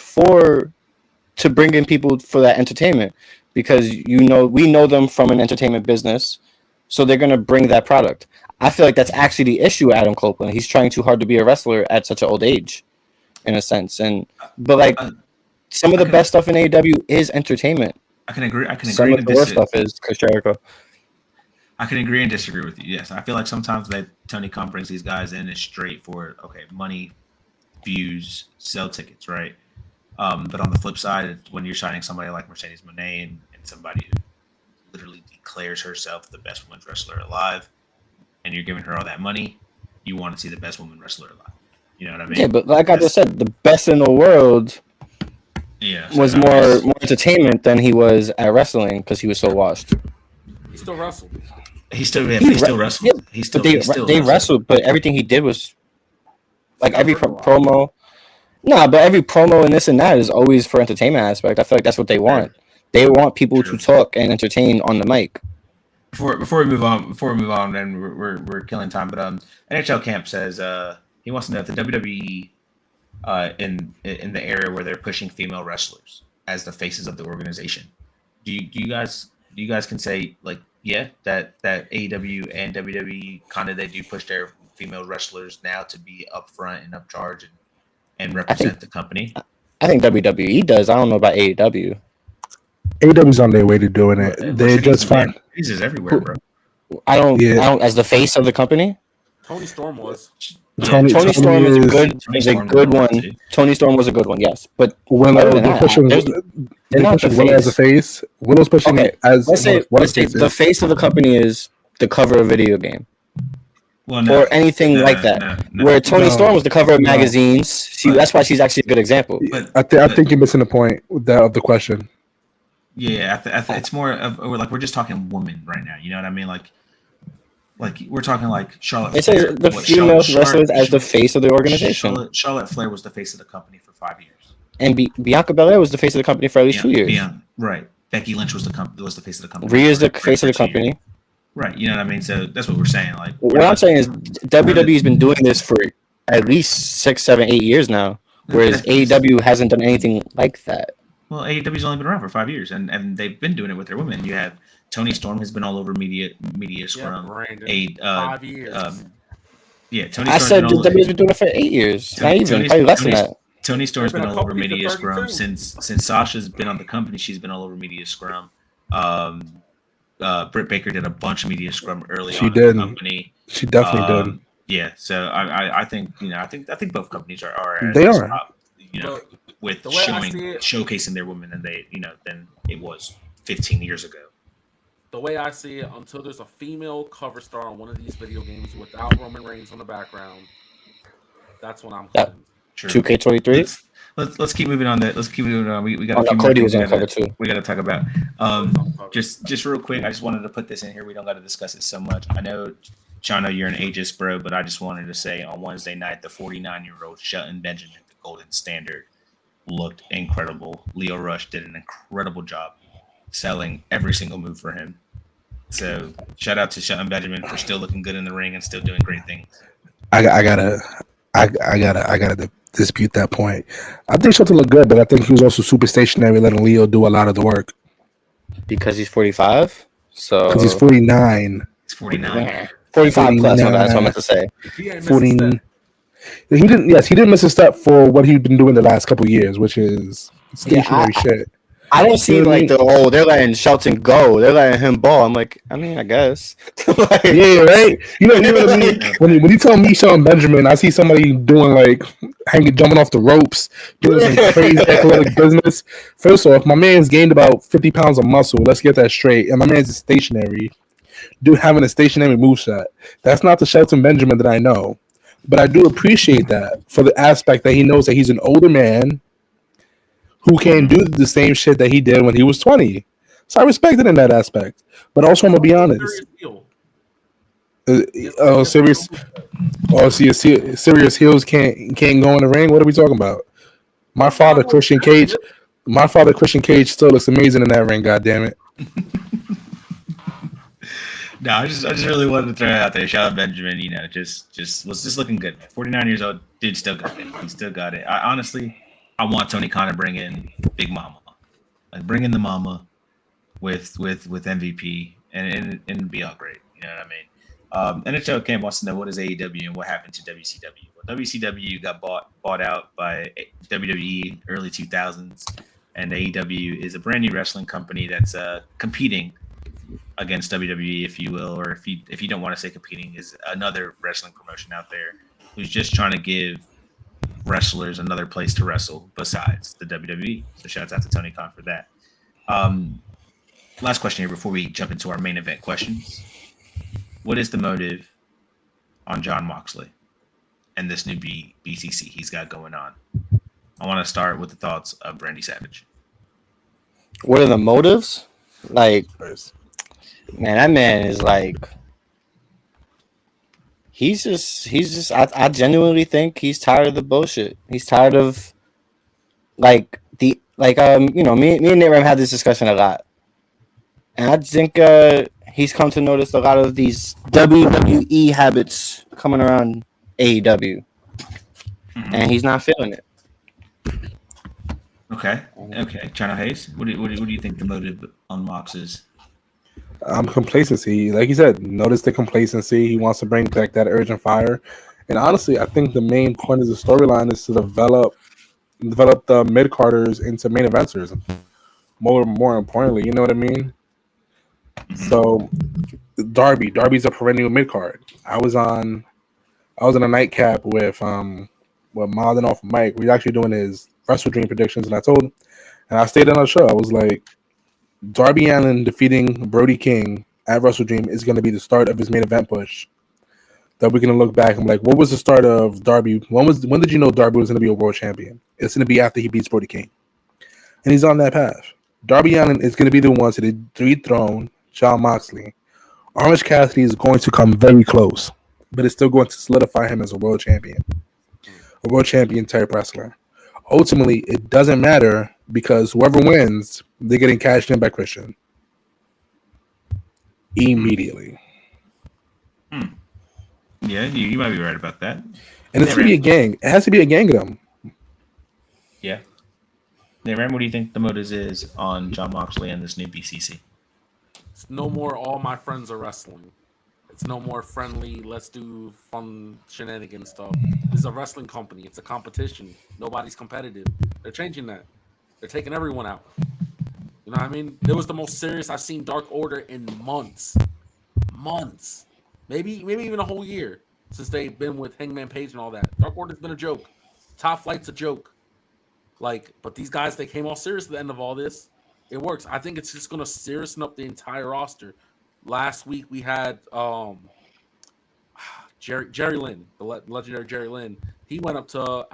to bring in people for that entertainment, because we know them from an entertainment business, so they're going to bring that product. I feel like that's actually the issue with Adam Copeland. He's trying too hard to be a wrestler at such an old age, in a sense. But like, some of the best stuff in AEW is entertainment. I can agree. Some of the worst stuff is Chris Jericho. I can agree and disagree with you. Yes, I feel like sometimes that Tony Khan brings these guys in is straight for money, views, sell tickets, right? But on the flip side, when you're signing somebody like Mercedes Moné and somebody who literally declares herself the best women's wrestler alive, and you're giving her all that money, you want to see the best woman wrestler alive. You know what I mean? Yeah, but like I just said, the best in the world was more entertainment than he was at wrestling, because he was so washed. He still wrestled. He still wrestled. Yeah, they wrestled, but everything he did was like every promo. No, but every promo and this and that is always for entertainment aspect. I feel like that's what they want. They want people to talk and entertain on the mic. Before we move on, and we're killing time. But NHL Camp says he wants to know if the WWE in the era where they're pushing female wrestlers as the faces of the organization, do you guys can say like that AEW and WWE kind of they do push their female wrestlers now to be up front and up charge and represent the company? I think WWE does. I don't know about AEW. AEW's on their way to doing it. They're just fine. Faces everywhere, bro. I don't as the face of the company. Tony Storm was. Tony Storm is a good one. Tony Storm was a good one, yes. But they're pushing Willow as a face. Willow's pushing as let's say the face of the company is the cover of a video game. Or anything like that. Where Tony Storm was the cover of magazines. That's why she's actually a good example. I think you're missing the point of the question. Yeah, it's more of like we're just talking women right now. You know what I mean? Like we're talking like Charlotte. It says the female wrestlers as the face of the organization. Charlotte Flair was the face of the company for 5 years, and Bianca Belair was the face of the company for at least 2 years. Right. Becky Lynch was the face of the company. Rhea's the face of the company. Right. You know what I mean? So that's what we're saying. Like what I'm saying is WWE's been doing this for at least 6, 7, 8 years now, whereas AEW hasn't done anything like that. Well, AEW's only been around for 5 years, and they've been doing it with their women. You have Tony Storm has been all over media scrum. 5 years. Tony. I said WWE's been doing it for 8 years. Probably less than that. Tony Storm's been all over media scrum since Sasha's been on the company. She's been all over media scrum. Britt Baker did a bunch of media scrum early on in the company. She definitely did. Yeah, so I think I think both companies are they are. Top, with The way I see it- showcasing their women than it was 15 years ago. The way I see it, until there's a female cover star on one of these video games without Roman Reigns on the background, that's when I'm Yeah. convinced. True. 2K23. Let's keep moving on. Let's keep moving on. We got Oh, a few no, more Cody things was on cover too. we got to talk about. Just real quick, I just wanted to put this in here. We don't got to discuss it so much. I know, Chano, you're an ageist, bro, but I just wanted to say on Wednesday night, the 49-year-old Shelton Benjamin, the Golden Standard, looked incredible. Leo Rush did an incredible job selling every single move for him. So shout out to Shelton Benjamin for still looking good in the ring and still doing great things. I gotta dispute that point. I think Shelton looked good, but I think he was also super stationary, letting Leo do a lot of the work. Because he's 45. So Because he's 49. He's 49. 45 plus. No, that's what I meant to say. He ain't missed a 40. step. He didn't. Yes, he didn't miss a step for what he'd been doing the last couple of years, which is stationary shit. I don't see like they're letting Shelton go. They're letting him ball. I'm like, I guess. Like, Yeah, right. You know what I mean? When you tell me Shelton Benjamin, I see somebody doing like jumping off the ropes, doing some crazy athletic business. First off, my man's gained about 50 pounds of muscle. Let's get that straight. And my man's stationary. Dude having a stationary moveset. That's not the Shelton Benjamin that I know. But I do appreciate that for the aspect that he knows that he's an older man who can do the same shit that he did when he was 20. So I respect it in that aspect. But also, I'm going to be honest. Serious heels can't go in the ring? What are we talking about? My father, Christian Cage, still looks amazing in that ring, goddammit. No, I just really wanted to throw it out there. Shelton Benjamin, just was just looking good. 49 years old, dude still got it. He still got it. I want Tony Khan to bring in Big Mama, like bring in the Mama with MVP, and it'd be all great. You know what I mean? NHL Camp wants to know what is AEW and what happened to WCW. Well, WCW got bought out by WWE early 2000s, and AEW is a brand new wrestling company that's competing against WWE, if you will, or if you don't want to say competing, is another wrestling promotion out there who's just trying to give wrestlers another place to wrestle besides the WWE. So shouts out to Tony Khan for that. Last question here before we jump into our main event questions. What is the motive on Jon Moxley and this new BCC he's got going on? I want to start with the thoughts of Brandy Savage. What are the motives? Like, man, that man is like, he's just. I genuinely think he's tired of the bullshit. He's tired of me and Nate Ram had this discussion a lot, and I think he's come to notice a lot of these WWE habits coming around AEW, and he's not feeling it. Okay. China Hayes, what do you think the motive on Mox is? Complacency. Like you said, notice the complacency. He wants to bring back that urgent fire. And honestly, I think the main point of the storyline is to develop the mid-carders into main eventers. More importantly, you know what I mean? So Darby's a perennial mid-card. I was in a nightcap with Mild and Off Mike. We were actually doing his WrestleDream predictions, and I stayed on the show. I was like, Darby Allin defeating Brody King at WrestleDream is going to be the start of his main event push. That we're going to look back and be like, what was the start of Darby? When did you know Darby was going to be a world champion? It's going to be after he beats Brody King. And he's on that path. Darby Allin is going to be the one to dethrone Jon Moxley. Orange Cassidy is going to come very close, but it's still going to solidify him as a world champion type wrestler. Ultimately, it doesn't matter because whoever wins, they're getting cashed in by Christian immediately. Yeah, you might be right about that. And it's going to be a gang. It has to be a gang of them. Yeah. Ram, what do you think the motive is on Jon Moxley and this new BCC? It's no more all my friends are wrestling. It's no more friendly, let's do fun shenanigan stuff. This is a wrestling company. It's a competition. Nobody's competitive. They're changing that. They're taking everyone out. You know what I mean? It was the most serious I've seen Dark Order in months. Maybe even a whole year since they've been with Hangman Page and all that. Dark Order's been a joke. Top Flight's a joke. Like, but these guys, they came all serious at the end of all this. It works. I think it's just gonna seriousn up the entire roster. Last week we had Jerry Lynn, the legendary Jerry Lynn. He went up to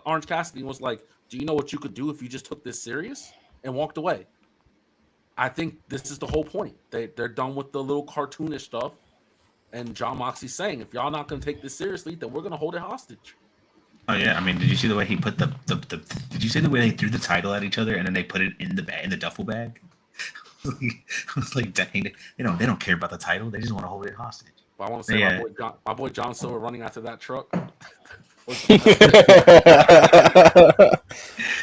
Orange Cassidy and was like, "Do you know what you could do if you just took this serious?" and walked away. I think this is the whole point. They're done with the little cartoonish stuff. And John Moxley's saying, if y'all not going to take this seriously, then we're going to hold it hostage. Oh yeah, I mean, did you see the way he put the did you see the way they threw the title at each other and then they put it in the duffel bag? I was like, dang, they don't care about the title. They just want to hold it hostage. But I want to say my boy John Silver running after that truck.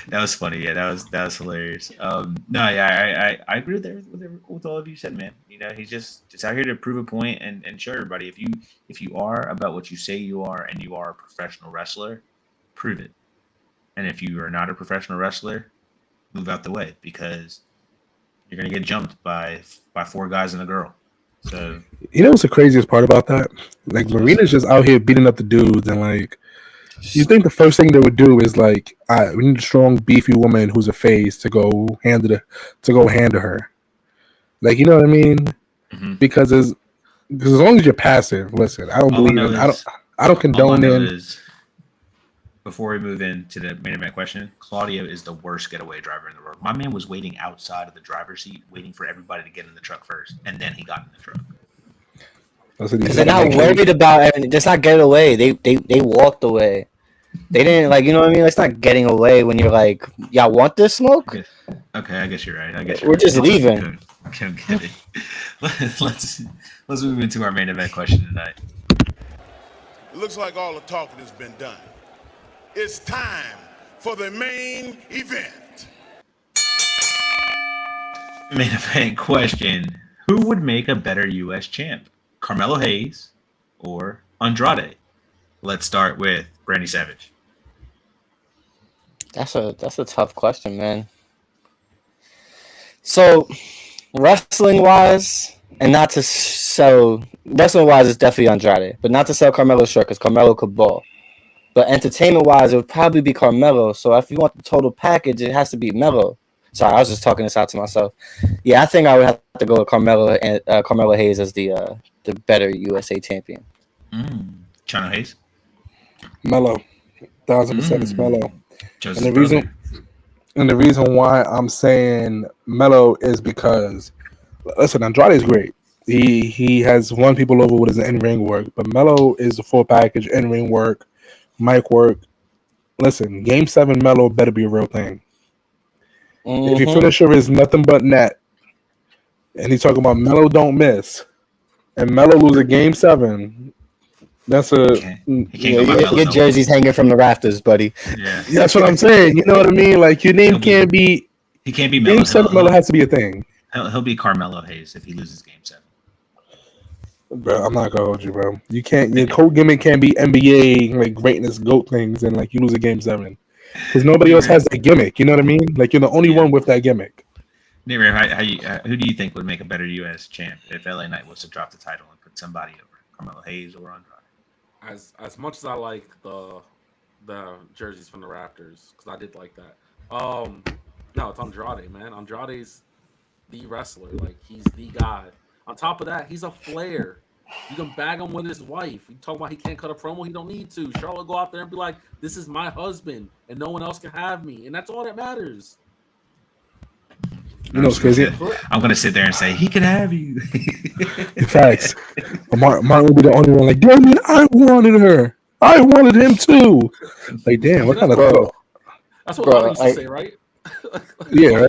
That was funny. Yeah, that was hilarious. No, yeah, I agree with all of you said, man. You know, he's just out here to prove a point and show everybody if you are about what you say you are and you are a professional wrestler, prove it. And if you are not a professional wrestler, move out the way because you're gonna get jumped by 4 guys and a girl. So you know what's the craziest part about that? Like Marina's just out here beating up the dudes and like. You think the first thing they would do is like, we need a strong, beefy woman who's a face to go hand to her, like you know what I mean? Mm-hmm. Because as long as you're passive, listen, I don't believe it. I don't condone it. Before we move into the main event question, Claudio is the worst getaway driver in the world. My man was waiting outside of the driver's seat, waiting for everybody to get in the truck first, and then he got in the truck. Because they're not worried about it. Just not get away. They walked away. They didn't like, you know what I mean? It's not getting away when you're like, y'all want this smoke? Okay, I guess you're right. We're just leaving. Okay, get it. Let's move into our main event question tonight. It looks like all the talking has been done. It's time for the main event. Main event question: who would make a better U.S. champ, Carmelo Hayes or Andrade? Let's start with Randy Savage. That's a tough question, man. So, wrestling wise, it's definitely Andrade, but not to sell Carmelo short because Carmelo could ball. But entertainment wise, it would probably be Carmelo. So if you want the total package, it has to be Melo. Sorry, I was just talking this out to myself. Yeah, I think I would have to go with Carmelo and Carmelo Hayes as the better USA champion. Chano Hayes. Melo, 1,000% it's Melo. And the reason why I'm saying Melo is because, listen, Andrade is great. He has won people over with his in-ring work, but Melo is the full package: in-ring work, mic work. Listen, Game 7 Melo better be a real thing. Mm-hmm. If your finisher is nothing but net, and he's talking about Melo don't miss, and Melo loses Game 7. That's your jersey's hanging from the rafters, buddy. Yeah, that's what I'm saying. You know what I mean? Like your name can't be. He can't be Melo. Game 7 Melo has to be a thing. He'll be Carmelo Hayes if he loses Game 7. Bro, I'm not gonna hold you, bro. You can't. Your whole gimmick can't be NBA like greatness, GOAT things, and like you lose a Game 7 because nobody else has that gimmick. You know what I mean? Like you're the only one with that gimmick. Who do you think would make a better U.S. champ if LA Knight was to drop the title and put somebody over Carmelo Hayes or Andrade? As much as I like the jerseys from the Raptors, because I did like that. No, it's Andrade, man. Andrade's the wrestler. Like he's the guy. On top of that, he's a flair. You can bag him with his wife. You talk about he can't cut a promo, he don't need to. Charlotte go out there and be like, "This is my husband, and no one else can have me," and that's all that matters. You know what's crazy? I'm gonna sit there and say he can have you. Facts. Martin will be the only one. Like, damn it, I wanted her. I wanted him too. Like, damn, what kind of bro? That's what Martin used to say, right? Yeah.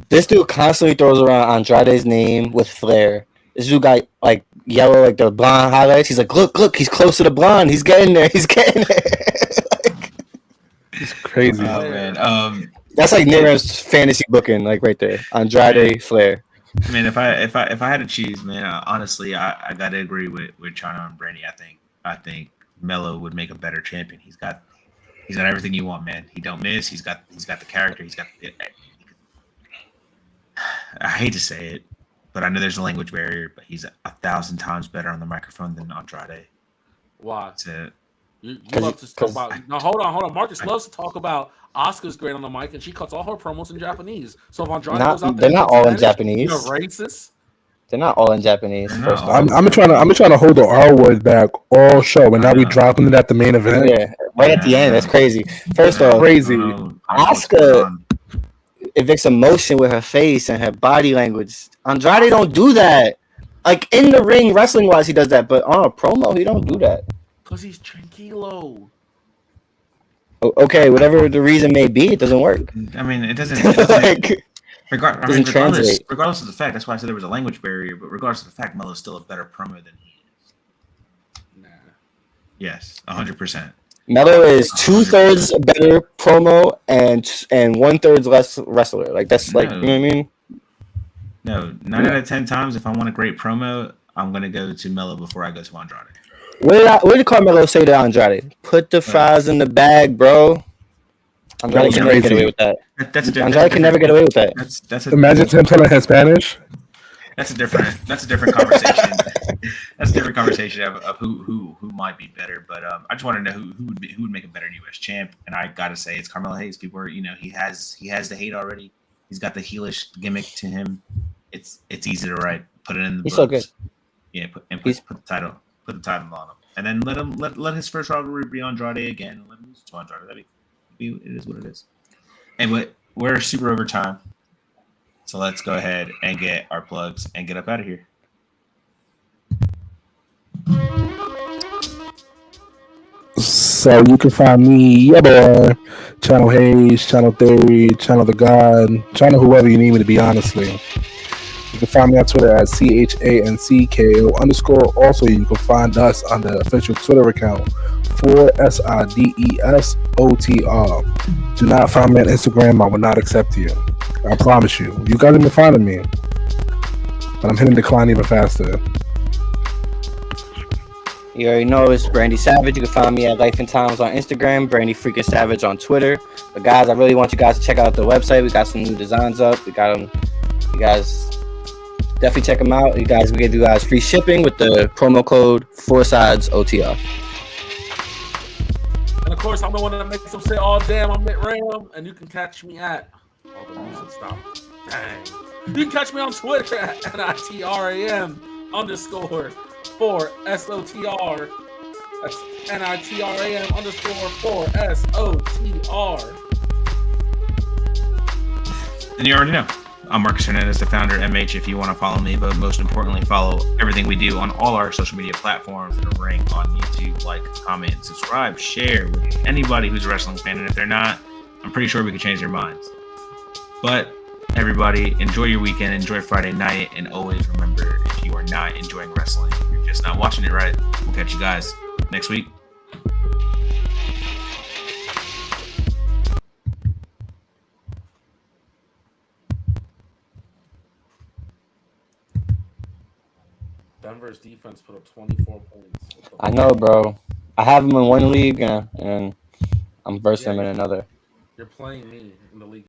This dude constantly throws around Andrade's name with flair. This dude got like yellow, like the blonde highlights. He's like, look, he's close to the blonde. He's getting there. Like, it's crazy. Oh, man. That's like Nira's fantasy booking, like right there. Andrade, Flair. I mean, if I had to choose, man, honestly, I gotta agree with Chano and Brandy. I think Melo would make a better champion. He's got everything you want, man. He don't miss. He's got the character. I hate to say it, but I know there's a language barrier. But he's 1,000 times better on the microphone than Andrade. Why? You love to talk about. No, hold on. Marcus loves to talk about Asuka's great on the mic, and she cuts all her promos in Japanese. So if Andrade goes out there, they're not all in Japanese. You're racist. They're not all in Japanese. First off. I'm trying to hold the R word back all show, and now we dropping it at the main event. Yeah, right at the end. That's crazy. First off, crazy. Asuka evicts emotion with her face and her body language. Andrade don't do that. Like in the ring, wrestling wise, he does that, but on a promo, he don't do that. Because he's tranquilo. Okay, whatever the reason may be, it doesn't work. I mean, it doesn't. Like, regardless of the fact, that's why I said there was a language barrier. But regardless of the fact, Melo's still a better promo than he is. Nah. Yes, 100%. Melo is 2/3 better promo and 1/3 less wrestler. Like that's like, you know what I mean? No, 9 out of 10 times, if I want a great promo, I'm gonna go to Melo before I go to Andrade. What did Carmelo say to Andrade? Put the fries in the bag, bro. Andrade can never get away with that. Andrade can never get away with that. Imagine him telling her Spanish. That's a different conversation. That's a different conversation of who might be better. But I just want to know who would make a better U.S. champ. And I gotta say it's Carmelo Hayes. People are, he has the hate already. He's got the heelish gimmick to him. It's easy to write. Put it in the books. He's so good. Yeah, put the title on him, and then let his first rivalry be Andrade again. Let him lose to Andrade. It is what it is. And we're super over time, so let's go ahead and get our plugs and get up out of here. So you can find me, boy, Channel Hayes, Channel Theory, Channel The God, Channel whoever you need me to be, honestly. You can find me on Twitter at CHANCKO_. Also, you can find us on the official Twitter account for SIDESOTR. Do not find me on Instagram. I will not accept you. I promise you. You guys have been finding me. But I'm hitting decline even faster. You already know it's Brandy Savage. You can find me at Life and Times on Instagram, Brandy freaking Savage on Twitter. But guys, I really want you guys to check out the website. We got some new designs up. We got them. You guys definitely check them out. We give you guys free shipping with the promo code 4SIDESOTR. And of course, I'm the one that makes them say, "Oh damn, I'm Mitt Ram," and you can catch me at. Oh, the music stopped. Dang. You can catch me on Twitter at NITRAM_4SOTR. That's NITRAM_4SOTR. And you already know. I'm Marcus Hernandez, the founder of MH. If you want to follow me, but most importantly, follow everything we do on all our social media platforms in a ring on YouTube. Like, comment, subscribe, share with anybody who's a wrestling fan. And if they're not, I'm pretty sure we can change their minds. But everybody, enjoy your weekend, enjoy Friday night, and always remember, if you are not enjoying wrestling, you're just not watching it right. We'll catch you guys next week. Denver's defense put up 24 points. I know, bro. I have them in one league, and I'm versing them in another. You're playing me in the league.